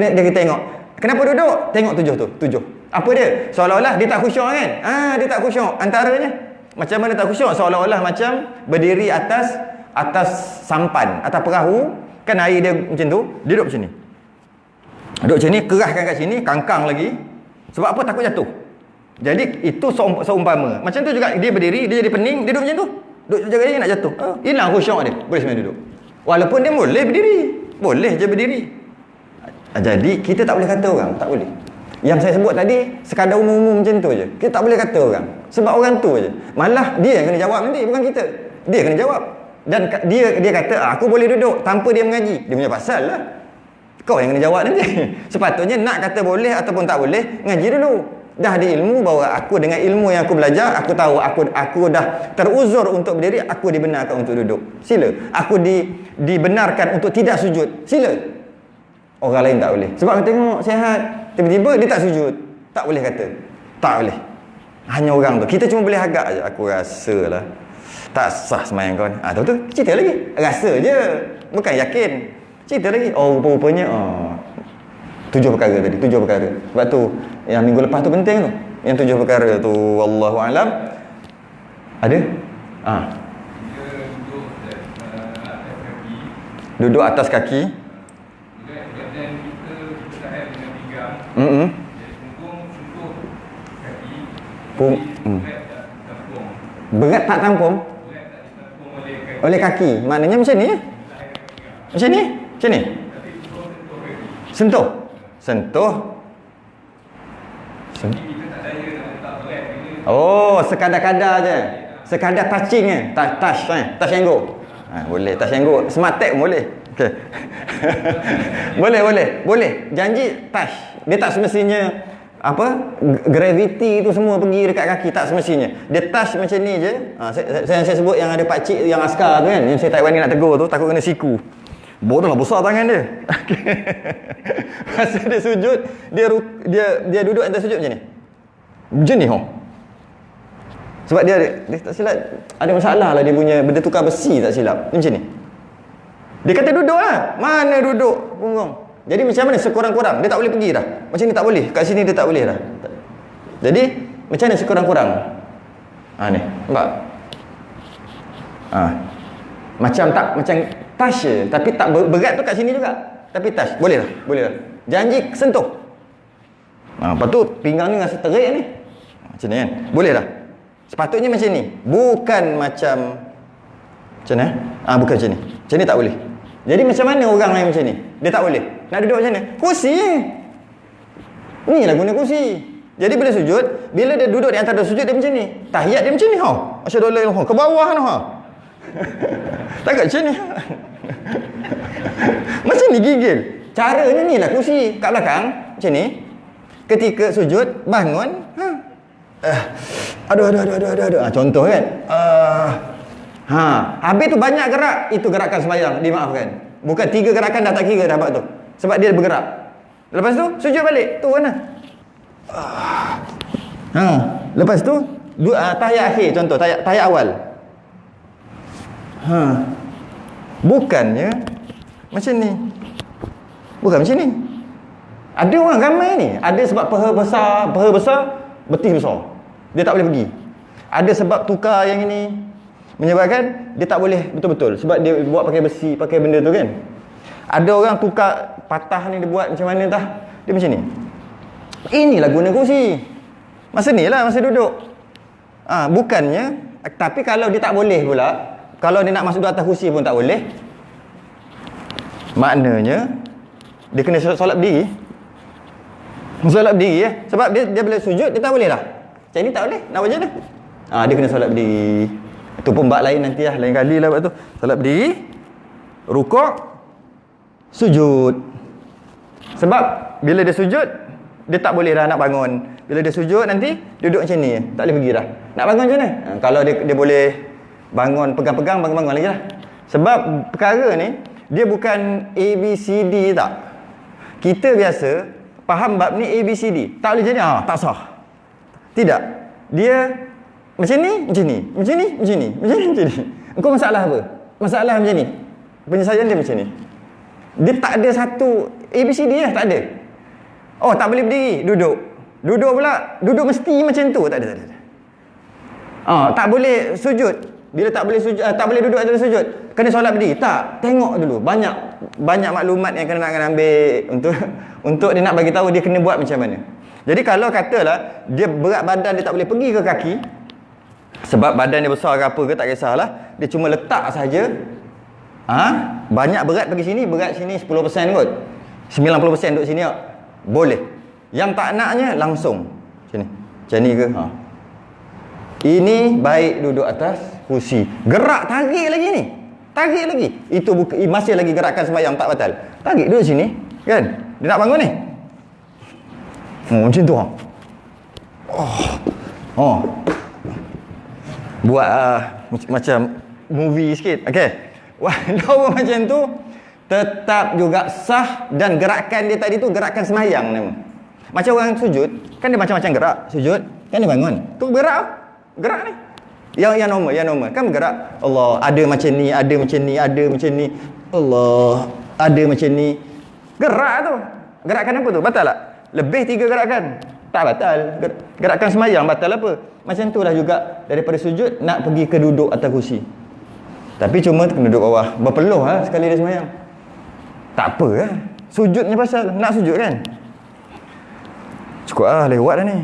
Dia kita tengok. Kenapa duduk? Tengok tujuh. Apa dia? Seolah-olah dia tak khusyuk kan? Dia tak khusyuk. Antaranya macam mana tak khusyuk? Seolah-olah macam berdiri atas sampan, atas perahu. Kan air dia macam tu, dia duduk macam ni. Duduk macam ni, kerahkan kat sini, kangkang lagi. Sebab apa? Takut jatuh. Jadi itu seumpama. Macam tu juga dia berdiri, dia jadi pening, dia duduk macam tu. Duduk jaga dia nak jatuh. Hilang khusyuk dia. Boleh sebenarnya duduk. Walaupun dia boleh berdiri. Boleh je berdiri. Jadi kita tak boleh kata orang, tak boleh. Yang saya sebut tadi sekadar umum-umum macam tu je. Kita tak boleh kata orang. Sebab orang tu je. Malah dia yang kena jawab nanti, bukan kita. Dia kena jawab. Dan dia kata aku boleh duduk tanpa dia mengaji. Dia punya pasal lah. Kau yang kena jawab nanti. Sepatutnya nak kata boleh ataupun tak boleh, ngaji dulu. Dah ada ilmu bahawa aku dengan ilmu yang aku belajar, aku tahu aku dah teruzur untuk berdiri, aku dibenarkan untuk duduk. Sila. Aku dibenarkan untuk tidak sujud. Sila. Orang lain tak boleh. Sebab kita tengok sihat, tiba-tiba dia tak sujud. Tak boleh kata. Tak boleh. Hanya orang tu. Kita cuma boleh agak je. Aku rasa lah tak sah sembahyang kau ni. Tahu tu cerita lagi. Rasa je. Bukan yakin. Cerita lagi. Rupanya 7 perkara tadi. 7 perkara. Sebab tu yang minggu lepas tu penting tu. Yang 7 perkara tu Wallahualam. Ada? Duduk atas kaki. Berat tak tampung oleh kaki. Maknanya macam ni. Macam ni. Sentuh. Sekadar-kadar je. Sekadar touching touch yang go. Boleh touch yang go. Smart tag boleh. Okey. Boleh. Janji touch. Dia tak semestinya apa? Gravity tu semua pergi dekat kaki, tak semestinya. Dia touch macam ni je. Saya sebut yang ada pak cik yang askar tu kan, yang saya tak berani nak tegur tu, takut kena siku. Bodoh lah besar tangan dia. Masa dia sujud, dia duduk atas sujud macam ni. Macam ni Sebab dia tak silap ada masalah lah, dia punya benda tukar besi tak silap. Macam ni. Dia kata duduk lah. Mana duduk punggung. Jadi macam mana sekurang-kurang dia tak boleh pergi dah. Macam ni tak boleh. Kat sini dia tak boleh dah. Jadi macam mana sekurang-kurang? Ni. Nampak? Macam touch je, tapi tak berat tu kat sini juga. Tapi touch. Boleh lah. Janji sentuh. Lepas tu pinggang ni rasa terik ni. Macam ni kan. Boleh lah. Sepatutnya macam ni. Bukan macam mana? Bukan macam ni. Macam ni tak boleh. Jadi macam mana orang lain macam ni? Dia tak boleh. Nak duduk macam mana? Kursi. Ni lah guna kursi. Jadi bila sujud, bila dia duduk di antara sujud dia macam ni. Tahiyat dia macam ni. Asyhadu an la ilaha illallah. Ke bawah tu. Takut macam ni. Macam ni gigil. Caranya ni lah kursi kat belakang. Macam ni. Ketika sujud, bangun. Aduh. Contoh kan. Habis tu banyak gerak. Itu gerakan sembahyang, dimaafkan. Bukan 3 gerakan dah tak kira dah bab tu. Sebab dia bergerak. Lepas tu sujud balik. Tu mana? Lepas tu tahiyat akhir, contoh tahiyat awal. Bukannya macam ni. Bukan macam ni. Ada orang ramai ni. Ada sebab paha besar, betis besar. Dia tak boleh pergi. Ada sebab tukar yang ini, menyebabkan dia tak boleh betul-betul. Sebab dia buat pakai besi, pakai benda tu kan. Ada orang tukar patah ni, dia buat macam mana entah. Dia macam ni. Inilah guna kursi. Masa ni lah, masa duduk. Bukannya, tapi kalau dia tak boleh pula, kalau dia nak masuk atas kursi pun tak boleh, maknanya dia kena solat berdiri. Solat berdiri ya. Sebab dia bila sujud dia tak boleh lah. Macam ni tak boleh. Nak macam mana? Dia kena solat berdiri. Itu pun bab lain nanti lah, lain kali lah bab tu. Solat berdiri, rukuk, sujud. Sebab bila dia sujud, dia tak boleh dah nak bangun. Bila dia sujud nanti duduk macam ni, tak boleh pergi dah. Nak bangun macam mana? Kalau dia boleh bangun, pegang-pegang, bangun-bangun lagi lah. Sebab perkara ni dia bukan ABCD tak. Kita biasa faham bab ni ABCD. Tak boleh jadi, tak sah. Tidak. Dia macam ni, macam ni. Macam ni, macam ni. Macam ni, macam ni. Engkau masalah apa? Masalah macam ni. Penyelesaian dia macam ni. Dia tak ada satu ABCD lah, tak ada. Tak boleh berdiri, duduk. Duduk pula, duduk mesti macam tu. Tak ada. Tak boleh sujud. Bila tak boleh sujud, tak boleh duduk atas sujud, kena solat berdiri. Tak, tengok dulu. Banyak maklumat yang kena ambil untuk dia nak bagi tahu dia kena buat macam mana. Jadi kalau katalah dia berat badan, dia tak boleh pergi ke kaki, sebab badan dia besar ke apa ke tak kisahlah, dia cuma letak saja. Banyak berat pergi sini, berat sini 10% kot. 90% duduk sini boleh. Yang tak naknya langsung macam ni. Macam ni ke? Ini baik duduk atas kursi. Gerak, tarik lagi ni. Tarik lagi. Itu masih lagi gerakan sembahyang, tak batal. Tarik duduk sini, kan? Dia nak bangun ni. Macam tu. Buat macam movie sikit. Okey. Walaupun macam tu, tetap juga sah, dan gerakan dia tadi tu gerakan sembahyang nama. Macam orang sujud, kan dia macam-macam gerak. Sujud, kan dia bangun. Tu gerak ni. Yang normal kan bergerak. Allah, ada macam ni, ada macam ni, ada macam ni. Allah, ada macam ni. Gerak tu. Gerakan apa tu? Batal tak? Lebih 3 gerakan. Tak batal. Gerakan sembahyang batal apa? Macam tu lah juga daripada sujud nak pergi ke duduk atas kursi. Tapi cuma kena duduk bawah. Berpeluh sekali dia sembahyang. Tak apa lah. Sujudnya pasal nak sujud kan. Cukup lewat dah ni.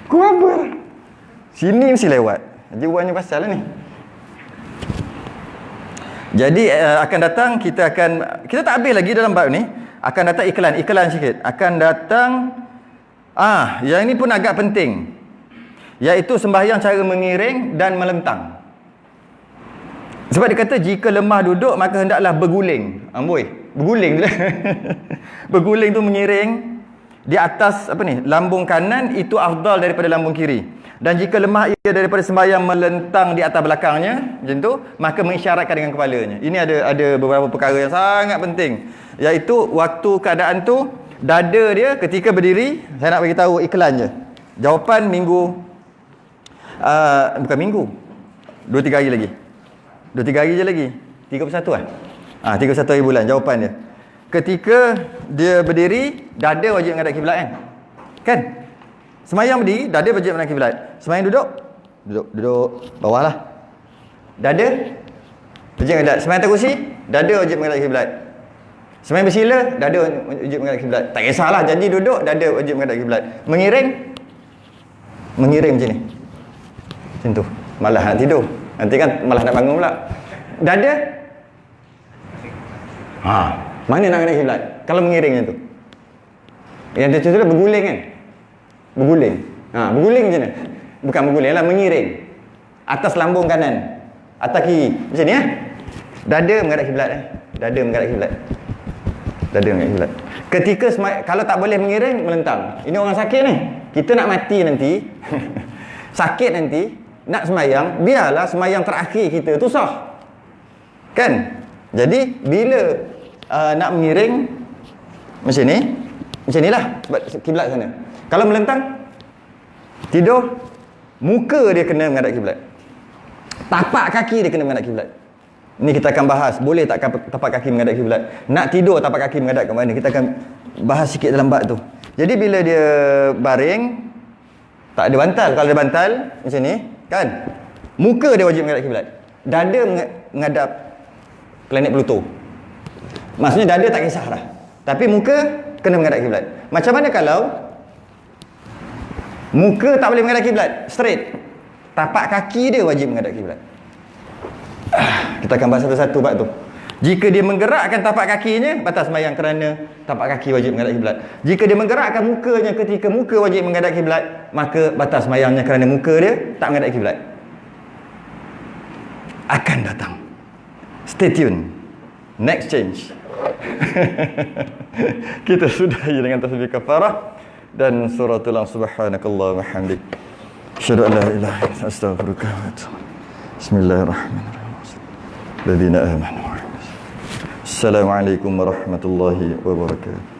Kuabar. Sini mesti lewat. Jiwanya pasal lah ni. Jadi akan datang kita tak habis lagi dalam bab ni. Akan datang iklan sikit. Akan datang yang ini pun agak penting. Iaitu sembahyang cara mengiring dan melentang. Sebab dia kata jika lemah duduk maka hendaklah berguling. Amboi, berguling tu. Berguling tu mengiring di atas lambung kanan, itu afdal daripada lambung kiri. Dan jika lemah ia daripada sembahyang melentang di atas belakangnya, macam tu, maka mengisyaratkan dengan kepalanya. Ini ada beberapa perkara yang sangat penting, iaitu waktu keadaan tu dada dia ketika berdiri. Saya nak bagi tahu iklan je. Jawapan minggu bukan minggu, 2-3 hari lagi. 2-3 hari je lagi. 31 kan? 31 hari bulan jawapan dia. Ketika dia berdiri, dada wajib menghadap kiblat kan? Kan? Semayang berdiri, dada wajib menghadap kiblat. Semayang duduk bawah lah. Dada wajib menghadap. Semayang atas kursi, dada wajib menghadap kiblat. Semayang bersila, dada wajib menghadap kiblat. Tak kisahlah, janji duduk, dada wajib menghadap kiblat. Mengiring macam ni. Macam tu. Malah nak tidur. Nanti kan malah nak bangun pula. Dada mana nak menghadap kiblat? Kalau mengiring macam tu. Yang tu berguling kan? Berguling. Berguling macam mana? Bukan berguling lah, mengiring. Atas lambung kanan, atas kiri. Macam ni Dada menghadap kiblat Dada menghadap kiblat. Dada menghadap kiblat. Ketika kalau tak boleh mengiring, melentang. Ini orang sakit ni. Kita nak mati nanti. Sakit nanti, nak semayang, biarlah semayang terakhir kita tu sah. Kan? Jadi bila nak mengiring macam ni, macam nilah kiblat sana. Kalau melentang, tidur, muka dia kena menghadap kiblat. Tapak kaki dia kena menghadap kiblat. Ni kita akan bahas, boleh tak tapak kaki menghadap kiblat? Nak tidur tapak kaki menghadap ke mana? Kita akan bahas sikit dalam bab tu. Jadi bila dia baring, tak ada bantal. Kalau ada bantal macam ni, kan? Muka dia wajib menghadap kiblat. Dada menghadap planet Pluto. Maksudnya dada tak kisah dah. Tapi muka kena menghadap kiblat. Macam mana kalau muka tak boleh menghadap kiblat, straight, tapak kaki dia wajib menghadap kiblat. Kita akan bahas satu-satu bab tu. Jika dia menggerakkan tapak kakinya, batal sembahyang kerana tapak kaki wajib menghadap kiblat. Jika dia menggerakkan mukanya ketika muka wajib menghadap kiblat, maka batal sembahyangnya kerana muka dia tak menghadap kiblat. Akan datang. Stay tune. Next change. Kita sudahi dengan tasbih kafarah dan suratul subhanakallah wa hamdik. Asyhadu an la ilaha illa anta astaghfiruka wa atubu ilaik. Bismillahirrahmanirrahim. Ladzina amanu. Assalamualaikum warahmatullahi wabarakatuh.